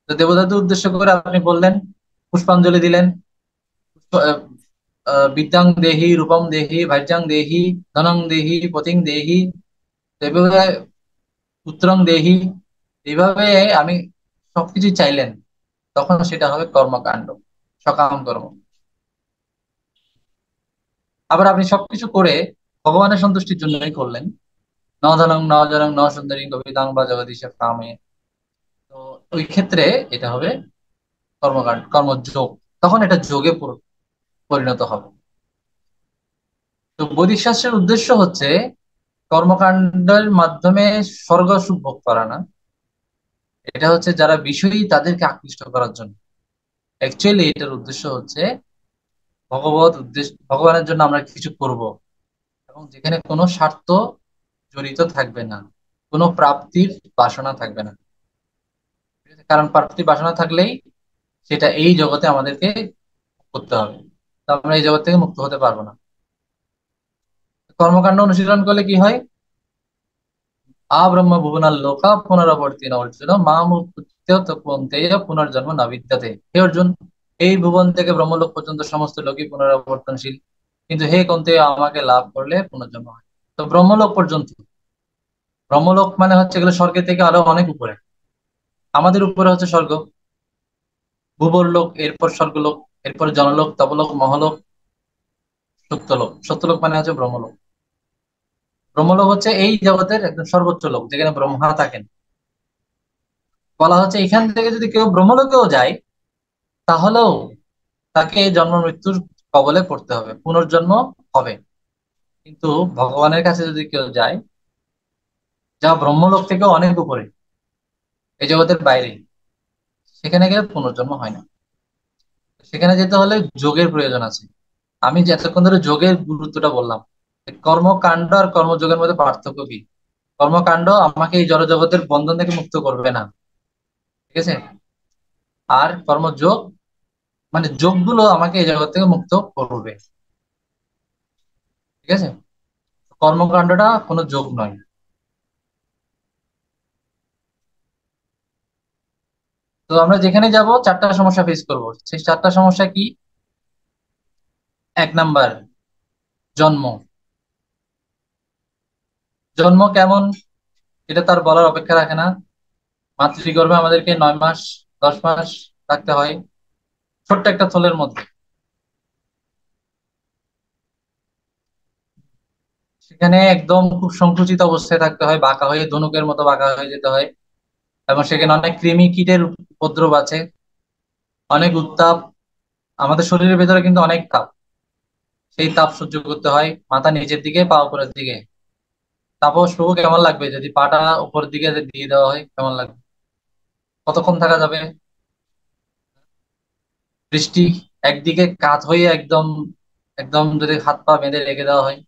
তো দেবতাদের উদ্দেশ্য করে আপনি বললেন, পুষ্পাঞ্জলি দিলেন, আহ, বিদ্যাং দেহি, রূপম দেহি, ভাজ্যাং দেহি, ধনং দেহি, পতিং দেহি, এভাবে পুত্রং দেহি, এইভাবে আমি সবকিছু চাইলেন, তখন সেটা হবে কর্মকাণ্ড, সকাম কর্ম। আবার আপনি সবকিছু করে ভগবানের সন্তুষ্টির জন্যই করলেন, ন ধনং ন জনং ন সুন্দরী কবিতাং বা জগদীশ কামে, তো ওই ক্ষেত্রে এটা হবে কর্মকাণ্ড, কর্মযোগ। তখন এটা যোগে পরিণত হবে। তো বৈদিক শাস্ত্রের উদ্দেশ্য হচ্ছে কর্মকাণ্ডের মাধ্যমে স্বর্গ সুখ ভোগ করা না, এটা হচ্ছে যারা বিষয়ী তাদেরকে আকৃষ্ট করার জন্য। অ্যাকচুয়ালি এটার উদ্দেশ্য হচ্ছে ভগবানের জন্য আমরা কিছু করব, এবং যেখানে কোনো স্বার্থ জড়িত থাকবে না, কোনো প্রাপ্তির বাসনা থাকবে না। ঠিক আছে? কারণ প্রাপ্তির বাসনা থাকলেই সেটা এই জগতে আমাদেরকে করতে হবে, তো আমরা এই জগৎ থেকে মুক্ত হতে পারবো না। কর্মকাণ্ড অনুশীলন করলে কি হয়? আব্রহ্ম ভুবনাল লোকা পুনরাবর্তী অর্জুন মামুত্তেয় পুনর্জন্ম না বিদ্যতে। হে অর্জুন, এই ভুবন থেকে ব্রহ্মলোক পর্যন্ত সমস্ত লোকই পুনরাবর্তনশীল, কিন্তু হে কৌন্তেয়, আমাকে লাভ করলে পুনর্জন্ম হয়। তো ব্রহ্মলোক পর্যন্ত, ব্রহ্মলোক মানে হচ্ছে এগুলো স্বর্গের থেকে আরো অনেক উপরে। আমাদের উপরে হচ্ছে স্বর্গ, ভূবরলোক, এরপর স্বর্গলোক, এরপর জনলোক, তপলোক, মহলোক, সত্যলোক। সত্যলোক মানে হচ্ছে ব্রহ্মলোক। ব্রহ্মলোক হচ্ছে এই জগতের একদম সর্বোচ্চ লোক, যেখানে ব্রহ্মা থাকেন। বলা হচ্ছে এখান থেকে যদি কেউ ব্রহ্মলোকেও যায়, তাহলেও তাকে জন্ম মৃত্যুর কবলে পড়তে হবে, পুনর্জন্ম হবে। কিন্তু ভগবানের কাছে যদি কেউ যায়, যা ব্রহ্মলোক থেকে অনেক উপরে, এই জগতের বাইরে, সেখানে গেলে পুনর্জন্ম হয় না। সেখানে যেতে হলে যোগের প্রয়োজন আছে। আমি যে এতক্ষণ ধরে যোগের গুরুত্বটা বললাম, কর্মকাণ্ড আর কর্মযোগের মধ্যে পার্থক্য কি? কর্মকাণ্ড আমাকে এই জড়জগতের বন্ধন থেকে মুক্ত করবে না, ঠিক আছে? আর কর্মযোগ মানে যোগগুলো আমাকে এই জগৎ থেকে মুক্ত করবে, ঠিক আছে? কর্মকাণ্ডটা কোনো যোগ নয়। তো আমরা যেখানে যাব চারটা সমস্যা ফেস করব। সেই চারটা সমস্যা কি? 1 নাম্বার, জন্ম। জন্ম কেমন এটা তার বলার অপেক্ষা রাখে না। মাতৃগর্ভে আমাদেরকে 9 মাস 10 মাস থাকতে হয়, ছোট্ট একটা থলের মধ্যে। সেখানে একদম খুব সংকুচিত অবস্থায় থাকতে হয়, বাঁকা হয়ে, ধনুকের মতো বাঁকা হয়ে যেতে হয়। এবং সেখানে অনেক কৃমি কীটের উপদ্রব আছে, অনেক উত্তাপ। আমাদের শরীরের ভেতরে কিন্তু অনেক তাপ, সেই তাপ সহ্য করতে হয়। মাথা নিচের দিকে, পা উপরের দিকে। তাপস প্রভু কেমন লাগবে যদি পাটা উপরের দিকে দিয়ে দেওয়া হয়? কেমন লাগবে? কতক্ষণ থাকা যাবে? বৃষ্টি, একদিকে কাত হয়ে একদম একদম যদি হাত পা বেঁধে রেখে দেওয়া হয়,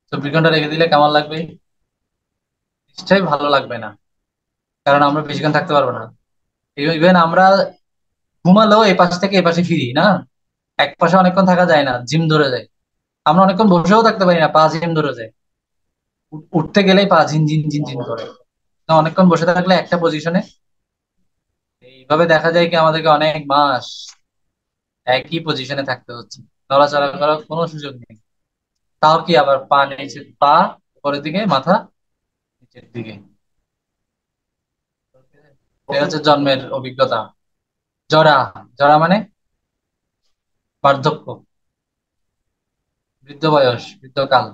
24 ঘন্টা রেখে দিলে কেমন লাগবে? নিশ্চয়ই ভালো লাগবে না, কারণ আমরা বেশিক্ষণ থাকতে পারবো না। ইভেন আমরা ঘুমালেও এ পাশ থেকে এ পাশে ফিরি না, এক পাশে অনেকক্ষণ থাকা যায় না, জিম ধরে যায়। আমরা অনেকক্ষণ বসেও থাকতে পারি না, পা জিম ধরে যায়। উঠতে গেলেই পা ঝিনঝিন ঝিনঝিন করে। তো অনেকক্ষণ বসে থাকলে একটা পজিশনে এইভাবে দেখা যায় কি আমাদেরকে অনেক মাস একই পজিশনে থাকতে হচ্ছে, নড়াচড়া করার কোনো সুযোগ নেই। তাও কি আবার পা নিচে, পা উপরের দিকে, মাথা নিচের দিকে। এটা হচ্ছে জন্মের অভিজ্ঞতা। জরা, জরা মানে বার্ধক্য, বৃদ্ধ বয়স, বৃদ্ধকাল।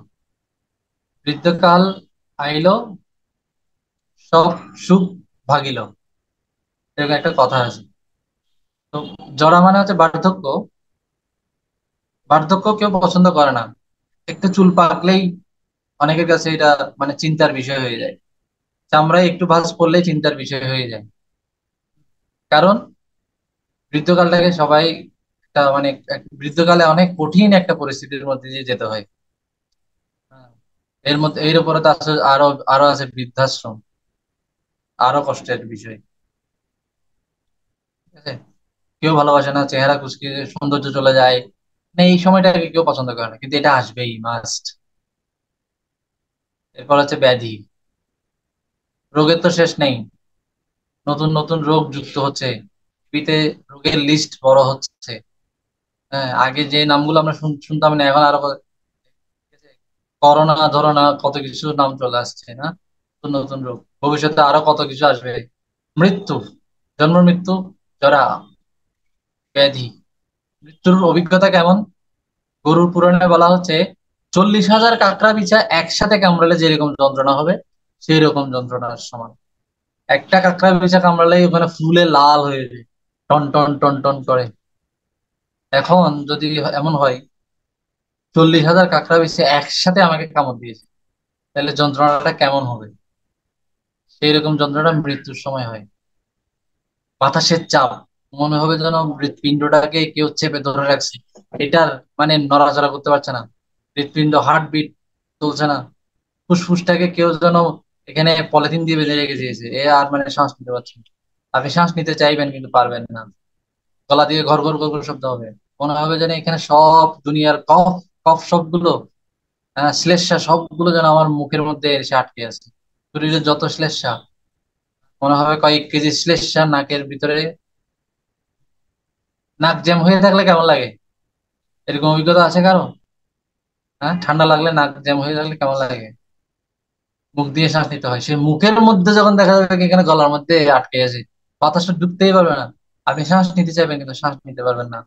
বৃদ্ধকাল আইলো, সব সুখ ভাগিল, এরকম একটা কথা আছে। তো জরা মানে হচ্ছে বার্ধক্য। বার্ধক্য কেউ পছন্দ করে না। একটু চুল পাকলেই অনেকের কাছে এটা মানে চিন্তার বিষয় হয়ে যায়। চামড়ায় একটু ভাঁজ পড়লেই চিন্তার বিষয় হয়ে যায়। কারণ বৃদ্ধকালটাকে সবাই একটা মানে বৃদ্ধকালে অনেক কঠিন একটা পরিস্থিতির মধ্যে দিয়ে যেতে হয়। হ্যাঁ। এর মধ্যে এর উপরে তো আছে আরো, আরো আছে বৃদ্ধাশ্রম, আরো কষ্টের বিষয়। ঠিক আছে, কেউ ভালোবাসে না, চেহারা কুচকে সৌন্দর্য চলে যায়, মানে এই সময়টাকে কেউ পছন্দ করে না, কিন্তু এটা আসবেই, মাস্ট। এরপর হচ্ছে ব্যাধি। রোগের তো শেষ নেই, নতুন নতুন রোগ যুক্ত হচ্ছে পৃথিবীতে, রোগের লিস্ট বড় হচ্ছে। হ্যাঁ, আগে যে নামগুলো আমরা শুনতাম না, এখন আরো করোনা ধরো না, কত কিছু নাম চলে আসছে না, নতুন নতুন রোগ, ভবিষ্যতে আরো কত কিছু আসবে। মৃত্যু, জন্ম মৃত্যু, জরা, ব্যাধি। মৃত্যুর অভিজ্ঞতা কেমন? গরুর পুরাণে বলা হচ্ছে 40,000 কাঁকড়া বিছা একসাথে কামড়ালে যেরকম যন্ত্রণা হবে, সেই রকম যন্ত্রণার সমান। একটা কাঁকড়া বিছা কামড়ালে ওখানে ফুলে লাল হয়ে যায়, টন টন টন টন করে। এখন যদি এমন হয় 40,000 কাঁকড়া বিছে একসাথে আমাকে কামড় দিয়েছে, তাহলে যন্ত্রণাটা কেমন হবে? সেই রকম যন্ত্রণা মৃত্যুর সময় হয়। বাতাসের চাপ, মনে হবে যেন হৃৎপিণ্ডটাকে কেউ চেপে ধরে রাখছে, এটার মানে নড়াচড়া করতে পারছে না, হৃৎপিণ্ড হার্টবিট চলছে না, ফুসফুসটাকে কেউ যেন এখানে পলিথিন দিয়ে বেঁধে রেখে দিয়েছে, এ আর মানে শ্বাস নিতে পারছে না। আপনি শ্বাস নিতে চাইবেন কিন্তু পারবেন না, গলা দিয়ে ঘর ঘর ঘর ঘর শব্দ হবে। মনে হবে যেন এখানে সব দুনিয়ার কফ, কফ সবগুলো, শ্লেষ্মা সবগুলো যেন আমার মুখের মধ্যে এসে আটকে আছে। শরীরের যত শ্লেষ্মা, মনে হবে কয়েক কেজি শ্লেষ্মা নাকের ভিতরে। নাক জ্যাম হয়ে থাকলে কেমন লাগে? এরকম অভিজ্ঞতা আছে কারো? হ্যাঁ, ঠান্ডা লাগলে নাক জ্যাম হয়ে থাকলে কেমন লাগে? মুখ দিয়ে শ্বাস নিতে হয়, সেই মুখের মধ্যে যখন দেখা যাবে কি এখানে গলার মধ্যে আটকে আছে, বাতাসটা ঢুকতেই পারবে না, আপনি শ্বাস নিতে চাইবেন কিন্তু শ্বাস নিতে পারবেন না।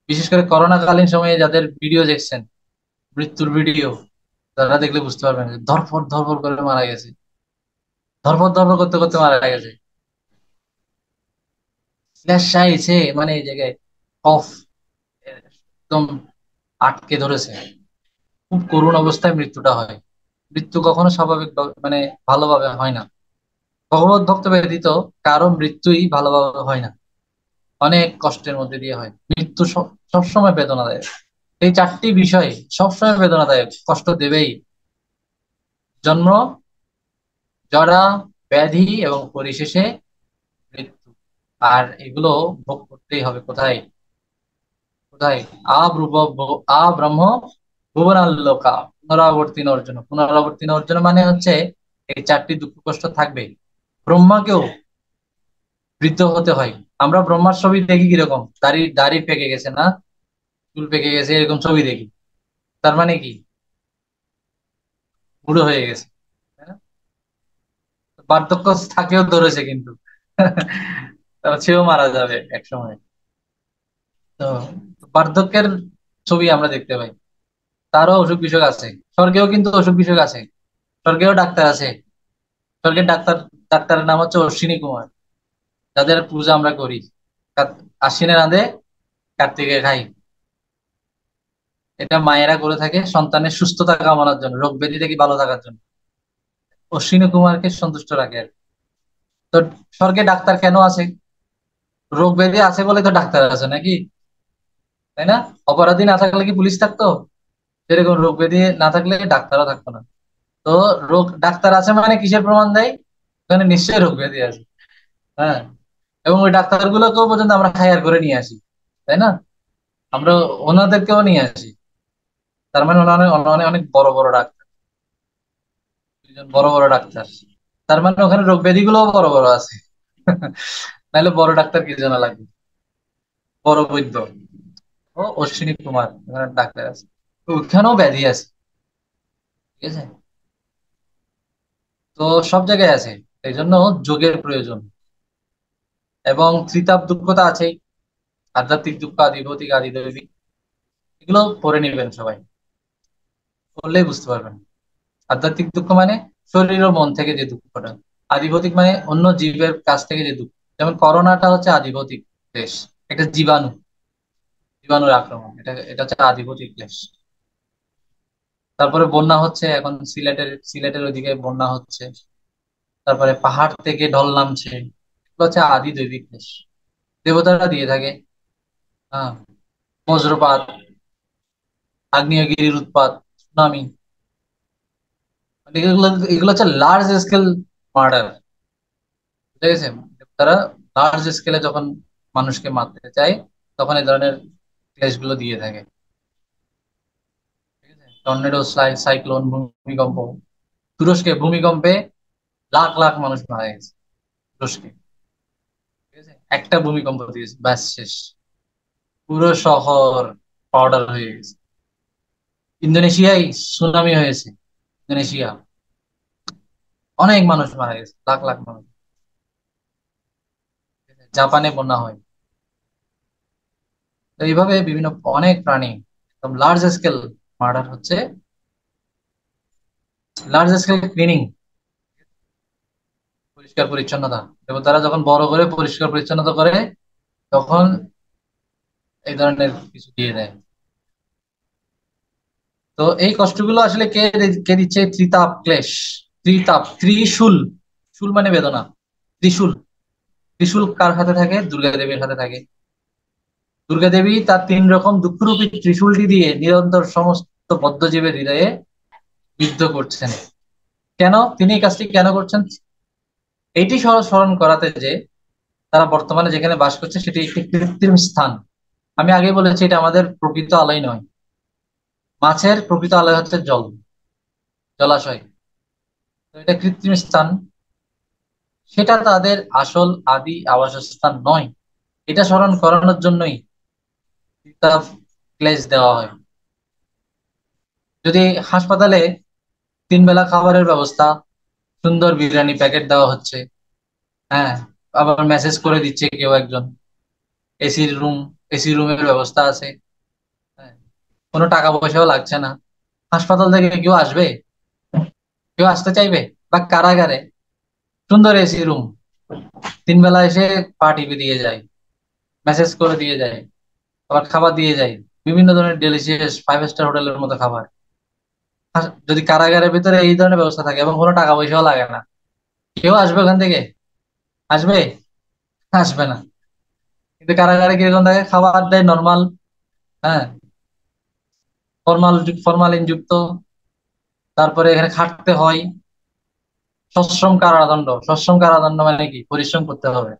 বিশেষ করে করোনা কালীন সময়ে যাদের ভিডিও দেখছেন, মৃত্যুর ভিডিও, তারা দেখলে বুঝতে পারবেন যে ধরফর ধরফর করে মারা গেছে, ধরফর ধরফর করতে করতে মারা গেছে। শ্লেষাইছে মানে এই জায়গায় কফ একদম আটকে ধরেছে, খুব করুণ অবস্থায় মৃত্যুটা হয়। মৃত্যু কখনো স্বাভাবিক মানে ভালোভাবে হয় না। ভগবত ভক্ত ব্যতীত কারো মৃত্যুই ভালোভাবে হয় না, অনেক কষ্টের মধ্যে দিয়ে হয়। মৃত্যু সবসময় বেদনাদায়ক। এই চারটি বিষয় সবসময় বেদনাদায়ক, কষ্ট দেবেই। জন্ম, জরা, ব্যাধি এবং পরিশেষে মৃত্যু। আর এগুলো ভোগ করতেই হবে কোথায়? কোথায়? আ ব্রহ্ম ভুবনাল্লোকা, পুনরাবর্তী অর্জন। পুনরাবর্তী অর্জন মানে হচ্ছে এই চারটি দুঃখ কষ্ট থাকবে। ব্রহ্মাকেও বৃদ্ধ হতে হয়। আমরা ব্রহ্মার ছবি দেখি কিরকম, দাড়ি দাড়ি পেকে গেছে না, চুল পেকে গেছে, এরকম ছবি দেখি। তার মানে কি? বুড়ো হয়ে গেছে, তাই না? বার্ধক্য থাকেও ধরেছে কিন্তু সেও মারা যাবে এক সময়। তো বার্ধক্যের ছবি আমরা দেখতে পাই। তারও অসুখ বিসুখ আছে, স্বর্গেও কিন্তু অসুখ বিসুখ আছে। স্বর্গেও ডাক্তার আছে। স্বর্গের ডাক্তার, ডাক্তারের নাম হচ্ছে অশ্বিনী কুমার, যাদের পূজা আমরা করি। আশ্বিনে রাঁধে, কার্তিকে খাই। এটা মায়েরা করে থাকে সন্তানের সুস্থতা কামনার জন্য, রোগ ব্যাধি থেকে ভালো থাকার জন্য, অশ্বিনী কুমারকে সন্তুষ্ট রাখে আর কি। তো স্বর্গে ডাক্তার কেন আছে? রোগ ব্যাধি আছে বলে তো ডাক্তার আছে নাকি, তাই না? অপরাধী না থাকলে কি পুলিশ থাকতো? সেরকম রোগ ব্যাধি না থাকলে ডাক্তারও থাকতো না। তো রোগ, ডাক্তার আছে মানে কিসের প্রমাণ দেয়? ওখানে নিশ্চয়ই রোগ ব্যাধি আছে। হ্যাঁ, এবং ওই ডাক্তার গুলোকেও পর্যন্ত আমরা হায়ার করে নিয়ে আসি, তাই না? আমরা ওনাদেরকেও নিয়ে আসি। তার মানে ওনারা অনেক অনেক অনেক বড় বড় ডাক্তার। দুজন বড় বড় ডাক্তার, তার মানে ওখানে রোগ ব্যাধি গুলো বড় বড় আছে। নাহলে বড় ডাক্তার কি জন্য লাগবে, বড় বৈদ্য। ও অশ্বিনী কুমার ওখানে ডাক্তার আছে, তো ওখানেও ব্যাধি আছে, ঠিক আছে। তো সব জায়গায় আছে, এই জন্য যোগের প্রয়োজন। এবং ত্রিতাপ দুঃখতা আছেই, আধ্যাত্মিক দুঃখ, আদি ভৌতিক, আদি দৈবিক, এগুলো পড়ে নিবেন সবাই, পড়লেই বুঝতে পারবেন। আধ্যাত্মিক দুঃখ মানে শরীর ও মন থেকে যে দুঃখটা, আদিভৌতিক মানে অন্য জীবের কাছ থেকে যে দুঃখ। যেমন করোনাটা হচ্ছে আদিভৌতিক ক্লেশ, একটা জীবাণু, জীবাণুর আক্রমণ, এটা এটা হচ্ছে আদিভৌতিক ক্লেশ। তারপরে বন্যা হচ্ছে এখন, সিলেটের ওইদিকে বন্যা হচ্ছে, তারপরে পাহাড় থেকে ঢল নামছে, এগুলো হচ্ছে আদি দৈবিক ক্লেশ, দেবতারা দিয়ে থাকে। হ্যাঁ, বজ্রপাত, আগ্নেয়গিরির উৎপাত, সুনামি, মানে এগুলো এগুলো হচ্ছে লার্জ স্কেল মার্ডার, ঠিক আছে। তারা লার্জ স্কেলে যখন মানুষকে মারতে চায়, তখন এই ধরনের ক্লেশ গুলো দিয়ে থাকে, ঠিক আছে। টর্নেডো, সাইক্লোন, ভূমিকম্প, তুরস্কে ভূমিকম্পে লাখ লাখ মানুষ মারা গেছে তুরস্কে, ঠিক আছে। একটা ভূমিকম্প দিয়েছে, ব্যাস শেষ, পুরো শহর পাউডার হয়ে গেছে। ইন্দোনেশিয়ায় সুনামি হয়েছে, ইন্দোনেশিয়া, অনেক মানুষ মারা গেছে, লাখ লাখ মানুষ। জাপানে বন্যা হয়। তো এইভাবে বিভিন্ন অনেক প্রাণী, একদম লার্জ স্কেল মার্ডার হচ্ছে, লার্জ স্কেল ক্লিনিং, পরিষ্কার পরিচ্ছন্নতা। এবং তারা যখন বড় করে পরিষ্কার পরিচ্ছন্নতা করে, তখন এই ধরনের কিছু দিয়ে দেয়। তো এই কষ্টগুলো আসলে কে কে দিচ্ছে? ত্রিতাপ ক্লেশ, ত্রিতাপ, ত্রিশূল, শূল মানে বেদনা, ত্রিশূল। ত্রিশূল কার হাতে থাকে? দুর্গা দেবীর হাতে থাকে। দুর্গা দেবী তার 3 রকম দুঃখরূপী ত্রিশূলটি দিয়ে নিরন্তর সমস্ত বদ্ধজীবের হৃদয়ে যুদ্ধ করছেন। কেন তিনি এই কাজটি কেন করছেন? এইটি স্মরণ করাতে যে তারা বর্তমানে যেখানে বাস করছে সেটি একটি কৃত্রিম স্থান। আমি আগে বলেছি এটা আমাদের প্রকৃত আলোয় নয়, মাছের প্রকৃত আলোয় হচ্ছে জল, জলাশয়। তো এটা কৃত্রিম স্থান, সেটা তাদের আসল আদি আবাসস্থান নয়। এটা স্মরণ করানোর জন্যই কিতাব ক্লেশ দেওয়া হয়। যদি হাসপাতালে 3 বেলা খাবারের ব্যবস্থা, সুন্দর বিরিয়ানি প্যাকেট দেওয়া হচ্ছে, হ্যাঁ, আবার মেসেজ করে দিচ্ছে কেউ একজন, এসির রুম, এসি রুমের ব্যবস্থা আছে, হ্যাঁ, কোনো টাকা পয়সাও লাগছে না, হাসপাতাল থেকে কেউ আসবে? কেউ আসতে চাইবে? বা কারাগারে সুন্দর এসি রুম, 3 বেলা এসে পা টিপে দিয়ে যায়, মেসেজ করে দিয়ে যায়, আবার খাবার দিয়ে যায়, বিভিন্ন ধরনের ডেলিশিয়াস 5 স্টার হোটেলের মতো খাবার। যদি কারাগারের ভিতরে এই ধরনের ব্যবস্থা থাকে এবং কোনো টাকা পয়সাও লাগে না, কেউ আসবে ওখান থেকে? আসবে? আসবে না। কিন্তু কারাগারে কিরকম থাকে? খাবার দেয় নর্মাল, হ্যাঁ, ফরমালিন যুক্ত, তারপরে এখানে খাটতে হয়, সশ্রম কারাদণ্ড। সশ্রম কারাদণ্ড মানে কি? পরিশ্রম করতে হবে,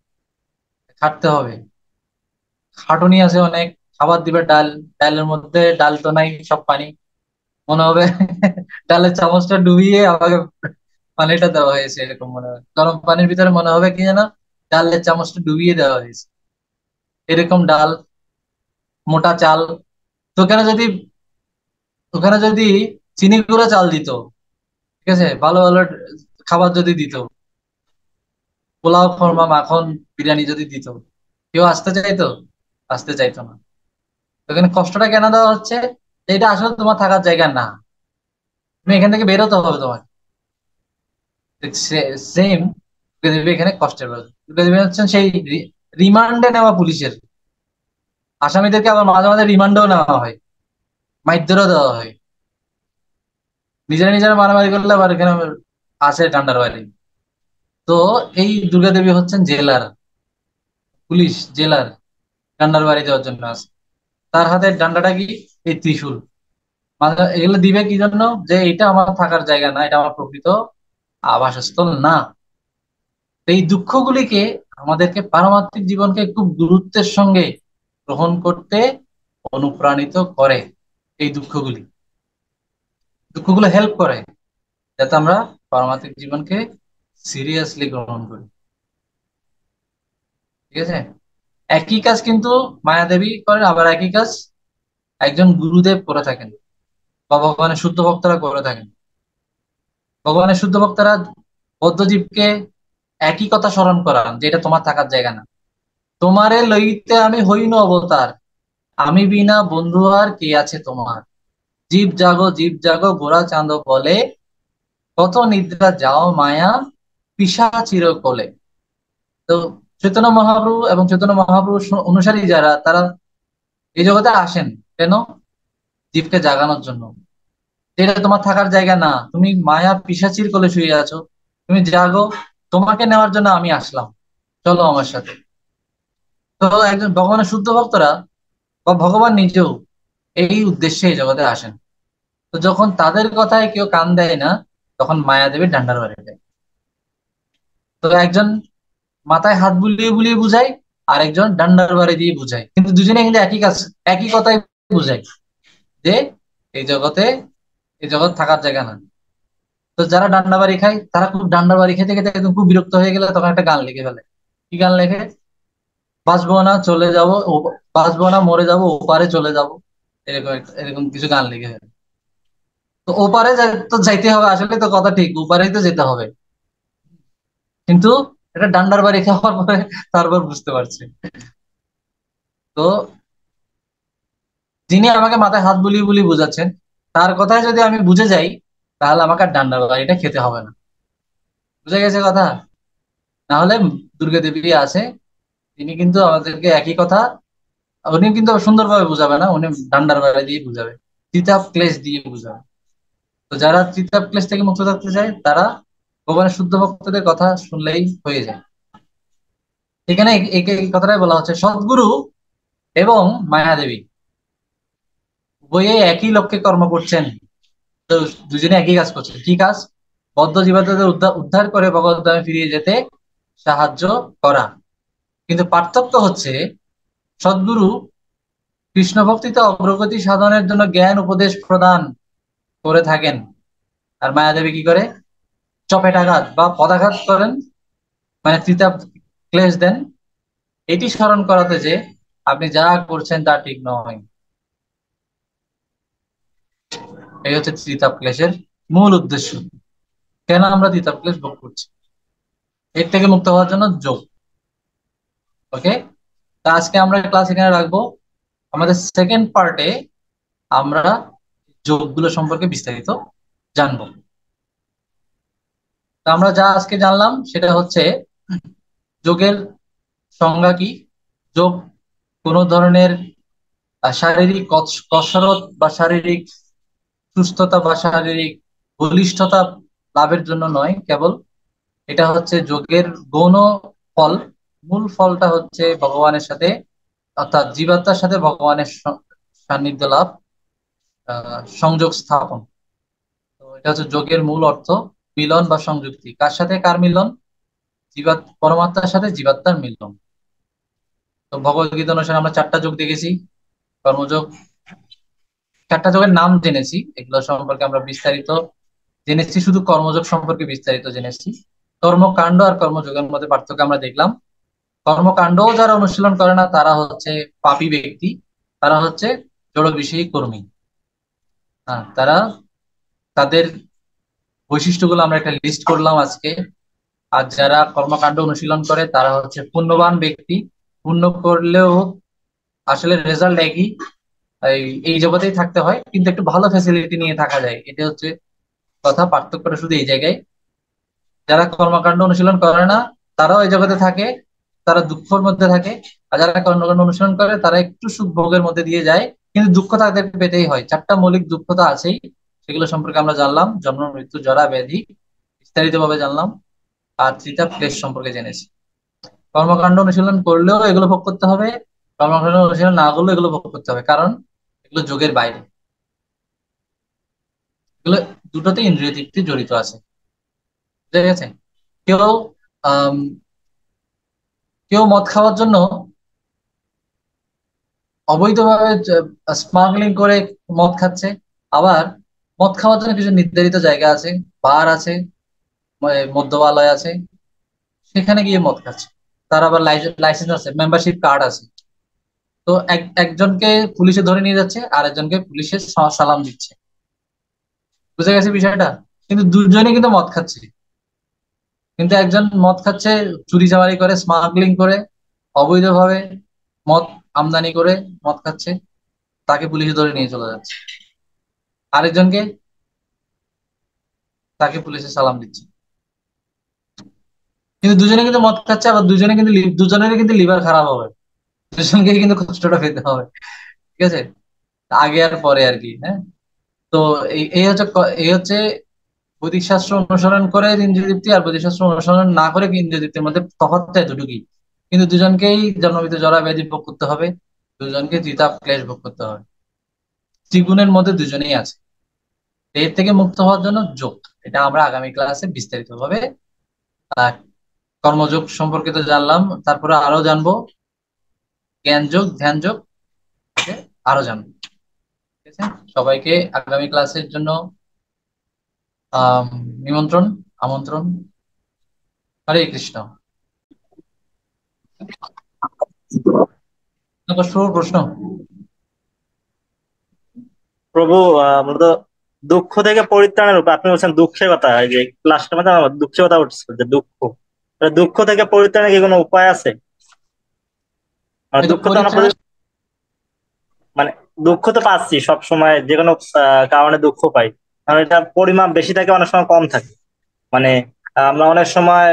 খাটতে হবে, খাটুনি আছে অনেক। খাবার দিবে ডাল, ডালের মধ্যে ডাল তো নাই, সব পানি, মনে হবে ডালের চামচটা ডুবিয়ে আমাকে পানিটা দেওয়া হয়েছে, এরকম মনে হবে। গরম পানির ভিতরে মনে হবে কি যেন ডালের চামচটা ডুবিয়ে দেওয়া হয়েছে, এরকম ডাল, মোটা চাল। তো ওখানে যদি চিনি গুঁড়া চাল দিত, ঠিক আছে, ভালো ভালো খাবার যদি দিত, পোলাও, ফরমা, মাখন, বিরিয়ানি যদি দিত, কেউ আসতে চাইতো? আসতে চাইতো না। তো এখানে কষ্টটা কেন দেওয়া হচ্ছে? যে এটা আসলে তোমার থাকার জায়গা না, তুমি এখান থেকে বেরোতে হবে তোমার। সেম এখানে কষ্টের ব্যাপার। হচ্ছেন সেই রিমান্ডে নেওয়া পুলিশের আসামিদেরকে, আবার মাঝে মাঝে রিমান্ডেও নেওয়া হয়, মাইরধরও দেওয়া হয়। নিজেরা নিজেরা মারামারি করলে আবার এখানে আছে ডান্ডার বাড়ি। তো এই দুর্গা দেবী হচ্ছেন জেলার, পুলিশ জেলার, ডান্ডার বাড়ি দেওয়ার জন্য আছে। তার হাতের ডান্ডাটা কি? এই ত্রিশূল। এগুলো দিবে কি জন্য? যে এটা আমার থাকার জায়গা না, এটা আমার প্রকৃত আবাসস্থল না। এই দুঃখগুলিকে, আমাদেরকে পারমার্থিক জীবনকে খুব গুরুত্বের সঙ্গে গ্রহণ করতে অনুপ্রাণিত করে। এই দুঃখগুলো হেল্প করে যাতে আমরা পারমার্থিক জীবনকে সিরিয়াসলি গ্রহণ করি। ঠিক আছে, একই কাজ কিন্তু মায়াদেবী করেন, আবার একই কাজ একজন গুরুদেব করে থাকেন বা ভগবানের শুদ্ধ ভক্তরা করে থাকেন। ভগবানের শুদ্ধ ভক্তরা বদ্ধজীবকে একই কথা স্মরণ করান যে এটা তোমার থাকার জায়গা না, তোমারে লইতে আমি হইন অবতার, আমি বিনা বন্ধু আর কে আছে তোমার, জীব জাগো গোরা চাঁদ বলে, কত নিদ্রা যাও মায়া পিশাচির কোলে। তো চৈতন্য মহাপ্রভু এবং চৈতন্য মহাপ্রভু অনুসারী যারা, তারা এই জগতে আসেন কেন? জীবকে জাগানোর জন্য। এটা তোমার থাকার জায়গা না, তুমি মায়া পিশাচির কোলে শুয়ে আছো, তুমি জাগো, তোমাকে নেওয়ার জন্য আমি আসলাম, চলো আমার সাথে। তো একজন ভগবানের শুদ্ধ ভক্তরা বা ভগবান নিজেও এই উদ্দেশ্যে এই জগতে আসেন। তো যখন তাদের কথায় কেউ কান দেয় না, তখন মায়াদেবী ডান্ডার বাড়ি দেয়। তো একজন মাথায় হাত বুলিয়ে বুলিয়ে বুঝায়, আর একজন ডান্ডার বাড়ি দিয়ে বুঝায়, কিন্তু দুজনে কিন্তু একই কাজ, একই কথাই বুঝায় যে এই জগতে, এই জগৎ থাকার জায়গা না। তো যারা ডান্ডা বাড়ি খায়, তারা খুব ডান্ডা বাড়ি খেতে খেতে একদম খুব বিরক্ত হয়ে গেলে তখন একটা গান লিখে ফেলে। কি গান লেখে? বাঁচবো না চলে যাব, বাঁচবো না মরে যাব, ওপারে চলে যাব, এরকম কিছু গান লিখে ফেলে। তো ওপারে তো যাইতে হবে, আসলে তো কথা ঠিক, ওপারেই তো যেতে হবে, কিন্তু এটা ডান্ডার বাড়ি খাওয়ার পরে তারপর বুঝতে পারছে। তো যিনি আমাকে মাথায় হাত বুলিয়ে বুলিয়ে বুঝাচ্ছেন, তার কথায় যদি আমি বুঝে যাই, তাহলে আমাকে আর ডান্ডার বাড়িটা খেতে হবে না। বুঝে গেছে কথা? না হলে দুর্গা দেবী আছে, তিনি কিন্তু আমাদেরকে একই কথা, উনি কিন্তু সুন্দরভাবে বুঝাবে না, উনি ডান্ডার বাড়ি দিয়ে বুঝাবে, তিতাব ক্লেশ দিয়ে বুঝাবে। তো যারা তিতাব ক্লেশ থেকে মুক্ত থাকতে চায়, তারা ভগবানের শুদ্ধ ভক্তদের কথা শুনলেই হয়ে যায়। এখানে এই কথাটাই বলা হচ্ছে, সদ্গুরু এবং মায়াদেবী উভয়ে একই লক্ষ্যে কর্ম করছেন। তো দুজনে একই কাজ করছে, কি কাজ? বদ্ধ জীবাত্মাদের উদ্ধার করে ভগবত ধামে ফিরিয়ে যেতে সাহায্য করা। কিন্তু পার্থক্য হচ্ছে, সদ্গুরু কৃষ্ণ ভক্তিতে অগ্রগতি সাধনের জন্য জ্ঞান উপদেশ প্রদান করে থাকেন, আর মায়াদেবী কি করে? চপেটাঘাত বা পদাঘাত করেন, মানে তৃতীয় ক্লেশ দেন, এটি স্মরণ করাতে যে আপনি যা করছেন তা ঠিক নয়। এই হচ্ছে তৃতীয় ক্লেশের মূল উদ্দেশ্য। কেন আমরা তৃতীয় ক্লেশ ভোগ করছি? এর থেকে মুক্ত হওয়ার জন্য যোগ। ওকে, তা আজকে আমরা ক্লাস এখানে রাখবো। আমাদের সেকেন্ড পার্টে আমরা যোগগুলো সম্পর্কে বিস্তারিত জানবো। তা আমরা যা আজকে জানলাম সেটা হচ্ছে, যোগের সংজ্ঞা কি, যোগ কোনো ধরনের শারীরিক কসরত বা শারীরিক সুস্থতা বা শারীরিক বলিষ্ঠতা লাভের জন্য নয় কেবল, এটা হচ্ছে যোগের গৌণ ফল। মূল ফলটা হচ্ছে ভগবানের সাথে, অর্থাৎ জীবাত্মার সাথে ভগবানের সান্নিধ্য লাভ, সংযোগ স্থাপন। তো এটা হচ্ছে যোগের মূল অর্থ, মিলন বা সংযুক্তি। কার সাথে কার মিলন? পরমাত্মার সাথে জীবাত্মার মিলন। তো ভগবত গীতা অনুসারে আমরা 4টা যোগ দেখেছি। কর্মযোগ, 4টা যোগের নাম জেনেছি, এগুলো সম্পর্কে আমরা বিস্তারিত জেনেছি, শুধু কর্মযোগ সম্পর্কে বিস্তারিত জেনেছি। কর্মকাণ্ড আর কর্মযোগের মধ্যে পার্থক্য আমরা দেখলাম। কর্মকাণ্ডও যারা অনুশীলন করে না, তারা হচ্ছে পাপী ব্যক্তি, তারা হচ্ছে জড় বিষয়ী কর্মী। হ্যাঁ, তারা, তাদের বৈশিষ্ট্যগুলো আমরা একটা লিস্ট করলাম আজকে। আর যারা কর্মকাণ্ড অনুশীলন করে, তারা হচ্ছে পুণ্যবান ব্যক্তি। পুণ্য করলেও আসলে রেজাল্ট একই, এই জগতেই থাকতে হয়, কিন্তু একটু ভালো ফ্যাসিলিটি নিয়ে থাকা যায়। এটা হচ্ছে কথা, পার্থক্যটা শুধু এই জায়গায়। যারা কর্মকাণ্ড অনুশীলন করে না, তারাও এই জগতে থাকে, তারা দুঃখের মধ্যে থাকে। আর যারা কর্মকাণ্ড অনুশীলন করে, তারা একটু সুখ ভোগের মধ্যে দিয়ে যায়, কিন্তু দুঃখ তাদেরকে পেতেই হয়। 4টা মৌলিক দুঃখ তো আছেই, সেগুলো সম্পর্কে আমরা জানলাম। জন্ম মৃত্যু জরা ব্যাধি বিস্তারিত ভাবে জানলাম। আর 3টা ক্লেশ সম্পর্কে জেনেছি। কর্মকাণ্ড অনুশীলন করলেও এগুলো ভোগ করতে হবে, কর্মকাণ্ড অনুশীলন না করলেও এগুলো ভোগ করতে হবে, কারণ এগুলো যোগের বাইরে। এগুলো দুটোতে ইন্দ্রিয় তৃপ্তি জড়িত আছে। ঠিক আছে? কেউ আহ কেউ মদ খাওয়ার জন্য অবৈধভাবে স্মাগলিং করে মদ খাচ্ছে, আবার মদ খাওয়ার জন্য কিছু নির্ধারিত জায়গা আছে, বার আছে, মদ্যপালয় আছে, সেখানে গিয়ে মদ খাচ্ছে। তার আবার লাইসেন্স আছে, মেম্বারশিপ কার্ড আছে। তো একজনকে পুলিশে ধরে নিয়ে যাচ্ছে, আর একজনকে পুলিশে সালাম দিচ্ছে। বুঝে গেছে বিষয়টা? কিন্তু দুজনে কিন্তু মদ খাচ্ছে, কিন্তু একজন মদ খাচ্ছে চুরি চামারি করে, স্মাগলিং করে, অবৈধভাবে মদ আমদানি করে মদ খাচ্ছে, তাকে পুলিশে ধরে নিয়ে চলে যাচ্ছে। আরেকজনকে, তাকে পুলিশে সালাম দিচ্ছে। কিন্তু দুজনে কিন্তু মদ খাচ্ছে, আবার দুজনে কিন্তু দুজনেরই কিন্তু লিভার খারাপ হবে, দুজনকে কিন্তু কষ্টটা পেতে হবে। ঠিক আছে, আগে আর পরে আর কি। হ্যাঁ, তো এই হচ্ছে বৈদিক শাস্ত্র অনুসরণ করে ইন্দ্রিয়তৃপ্তি আর বৈদিক শাস্ত্র অনুসরণ না করে ইন্দ্রিয়তৃপ্তির মধ্যে তফাৎটা এতটুকুই। কিন্তু দুজনকেই জন্মবিত জরা ব্যাধি ভোগ করতে হবে, দুজনকে ত্রিতাপ ক্লেশ ভোগ করতে হবে। ত্রিগুণের মধ্যে দুজনেই আছে। এর থেকে মুক্ত হওয়ার জন্য যোগ, এটা আমরা আগামী ক্লাসে বিস্তারিত ভাবে আহ কর্মযোগ সম্পর্কে তো জানলাম, তারপরে আরো জানবো জ্ঞান যোগ, ধ্যান যোগ, আরো জানবো। ঠিক আছে, সবাইকে আগামী ক্লাসের জন্য আহ নিমন্ত্রণ, আমন্ত্রণ। হরে কৃষ্ণ। প্রশ্ন? প্রভু, মূলত দুঃখ থেকে পরিত্রাণের উপর আপনি বলছেন দুঃখের কথা, এই যে ক্লাসটা মধ্যে আমার দুঃখের কথা উঠছে, যে দুঃখ, দুঃখ থেকে পরিত্রাণের কি কোনো উপায় আছে? মানে এই তো দুঃখ তো আমরা পরিত্রাণ। মানে দুঃখ তো পাচ্ছি সব সময়, যে কোনো কারণে দুঃখ পাই, কারণ এটা পরিমাপ বেশি থাকে, অনেক সময় কম থাকে। মানে আমরা অনেক সময়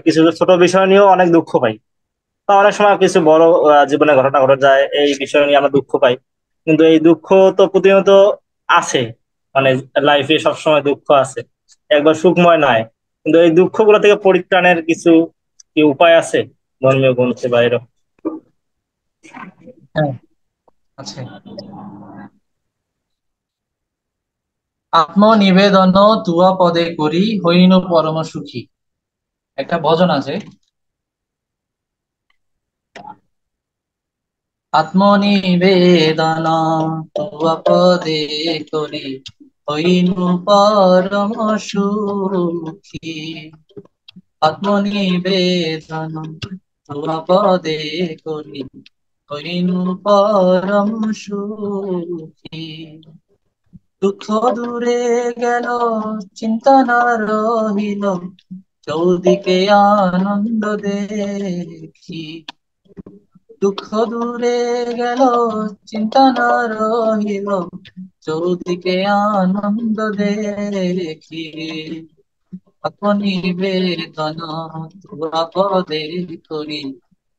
কিছু ছোট বিষয় নিয়েও অনেক দুঃখ পাই, বা অনেক সময় কিছু বড় জীবনে ঘটনা ঘটে যায়, এই বিষয় নিয়ে আমরা দুঃখ পাই। কিন্তু এই দুঃখ তো প্রতিনিয়ত আছে, মানে লাইফে সবসময় দুঃখ আছে, একবার সুখময় নয়। কিন্তু এই দুঃখগুলো থেকে পরিত্রাণের কিছু কি উপায় আছে, ধর্মীয় গ্রন্থে বা এরকম? হ্যাঁ, আছে। আত্মনিবেদন তুয়া পদে করি, হইনু পরম সুখী, একটা ভজন আছে। আত্মনিবেদন তুয়া পদে করি, হইনু পরম সুখী। আত্মনিবেদন তুয়া পদে করি, হইনু পরম সুখী। দুঃখ দূরে গেল, চিন্তা না রহিল, চৌদিকে আনন্দ দেখি। দুঃখ দূরে গেল, চিন্তা না রহিল, চৌদিকে আনন্দ দেখি। আত্মনিবেদন তুয়া পদে করি,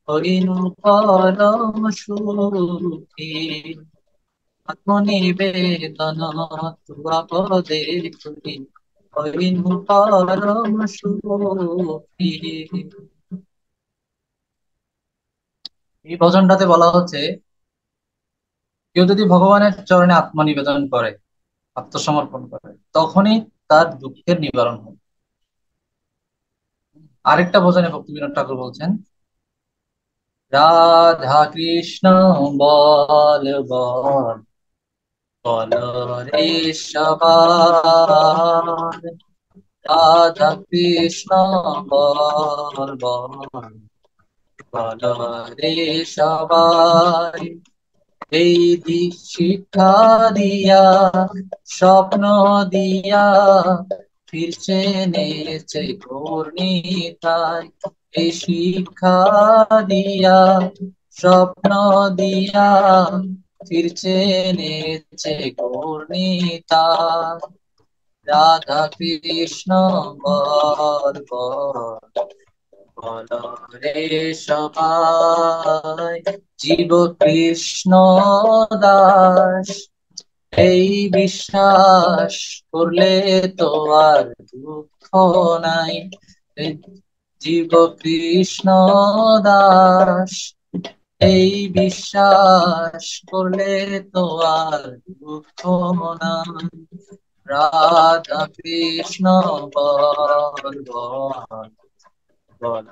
হরিণু পরম সুখী। আত্মনিবেদন তুয়া পদে করি, হরিণু পরম সুখী। এই ভজনটাতে বলা হচ্ছে, কেউ যদি ভগবানের চরণে আত্মনিবেদন করে, আত্মসমর্পণ করে, তখনই তার দুঃখের নিবারণ হয়। আরেকটা ভজনে ভক্তিবিনোদ ঠাকুর বলছেন, রাধা কৃষ্ণ বল বল, বল রে সবার। রাধা কৃষ্ণ বল বল, বল রে সবার। এই দিক শিক্ষা দিয়া, স্বপ্ন দিয়া, ফিরছে নেচে ঘূর্ণিতায়। এই শিক্ষা দিয়া, স্বপ্ন দিয়া, ফিরছে নেচে ঘূর্ণিতায়। রাধা কৃষ্ণ বল বল, বল রে সবাই। জীব কৃষ্ণ দাস, এই বিশ্বাস করলে তো আর দুঃখ নাই। এই জীব কৃষ্ণ দাস, এই বিশ্বাস করলে তো আর দুঃখ নাই। রাধা কৃষ্ণ বল বল, বল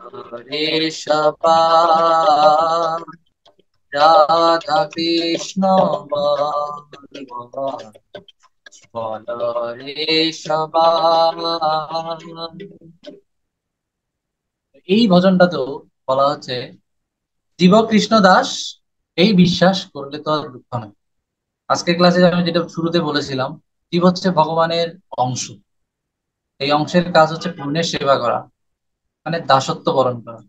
রে সবাই। রাধা কৃষ্ণ বল বল, বলো রে সবাই। এই ভজনটাতেও বলা হচ্ছে, জীব কৃষ্ণ দাস, এই বিশ্বাস করলে তো আর দুঃখ নয়। আজকের ক্লাসে আমি যেটা শুরুতে বলেছিলাম, জীব হচ্ছে ভগবানের অংশ। এই অংশের কাজ হচ্ছে পূর্ণের সেবা করা, মানে দাসত্ব বরণ করা।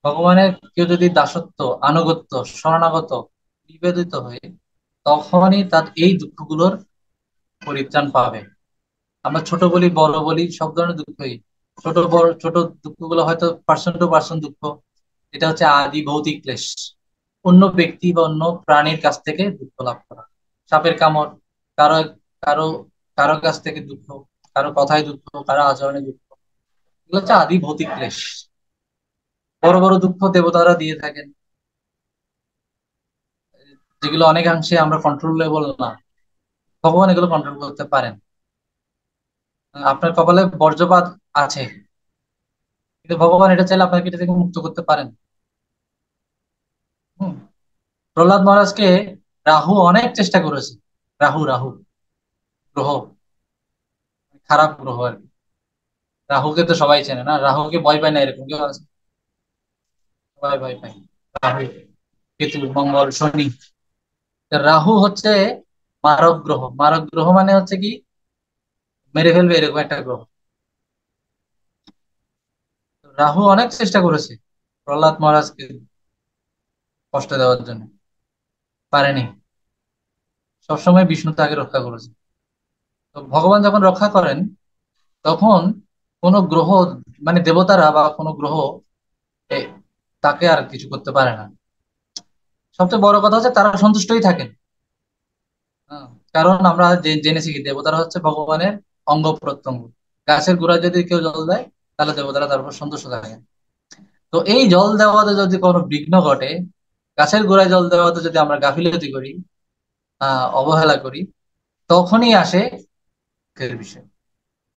ভগবানের কেউ যদি দাসত্ব, আনুগত্য, শরণাগত, নিবেদিত হয়ে, তখনই তার এই দুঃখগুলোর পরিত্রাণ পাবে। আমরা ছোট বলি, বড় বলি, সব ধরনের দুঃখই, ছোট বড় ছোট দুঃখগুলো হয়তো পার্সন টু পার্সন দুঃখ। এটা হচ্ছে আদি ভৌতিক ক্লেশ, অন্য ব্যক্তি বা অন্য প্রাণীর কাছ থেকে দুঃখ লাভ করা। সাপের কামড়, কারো কারো কারো কাছ থেকে দুঃখ, কারো কথায় দুঃখ, কারো আচরণে দুঃখ, এগুলো হচ্ছে আদি ভৌতিক ক্লেশ। বড় বড় দুঃখ দেবতারা দিয়ে থাকেন, যেগুলো অনেকাংশে আমরা কন্ট্রোলেবল না। ভগবান এগুলো কন্ট্রোল করতে পারেন। আপনার কপালে বর্জ্যপাত আছে, কিন্তু ভগবান এটা চাইলে আপনাকে এটা থেকে মুক্ত করতে পারেন। হম প্রহ্লাদ মহারাজকে রাহু অনেক চেষ্টা করেছে। রাহু রাহু গ্রহ, খারাপ গ্রহ আর কি। রাহুকে তো সবাই চেনে না, রাহুকে ভয় পায় না এরকম কেউ আছে? সবাই ভয় পায় রাহু, কেতু, মঙ্গল, শনি। রাহু হচ্ছে মারক গ্রহ। মারক গ্রহ মানে হচ্ছে কি, মেরে ফেলবে এরকম একটা গ্রহ। রাহু অনেক চেষ্টা করেছে প্রহ্লাদ মহারাজকে কষ্ট দেওয়ার জন্য, পারেনি। সবসময় বিষ্ণু তাকে রক্ষা করেছে। তো ভগবান যখন রক্ষা করেন, তখন কোনো গ্রহ, মানে দেবতারা বা কোনো গ্রহ এ, তাকে আর কিছু করতে পারে না। সবচেয়ে বড় কথা হচ্ছে তারা সন্তুষ্টই থাকেন। হ্যাঁ, কারণ আমরা জেনেছি কি, দেবতারা হচ্ছে ভগবানের অঙ্গ প্রত্যঙ্গ। গাছের গোড়ায় যদি কেউ জল দেয়, তাহলে দেবতারা তার উপর সন্তুষ্ট থাকেন। তো এই জল দেওয়াতে যদি কোনো বিঘ্ন ঘটে, গাছের গোড়ায় জল দেওয়াতে যদি আমরা গাফিলতি করি, অবহেলা করি, তখনই আসে দুঃখের বিষয়।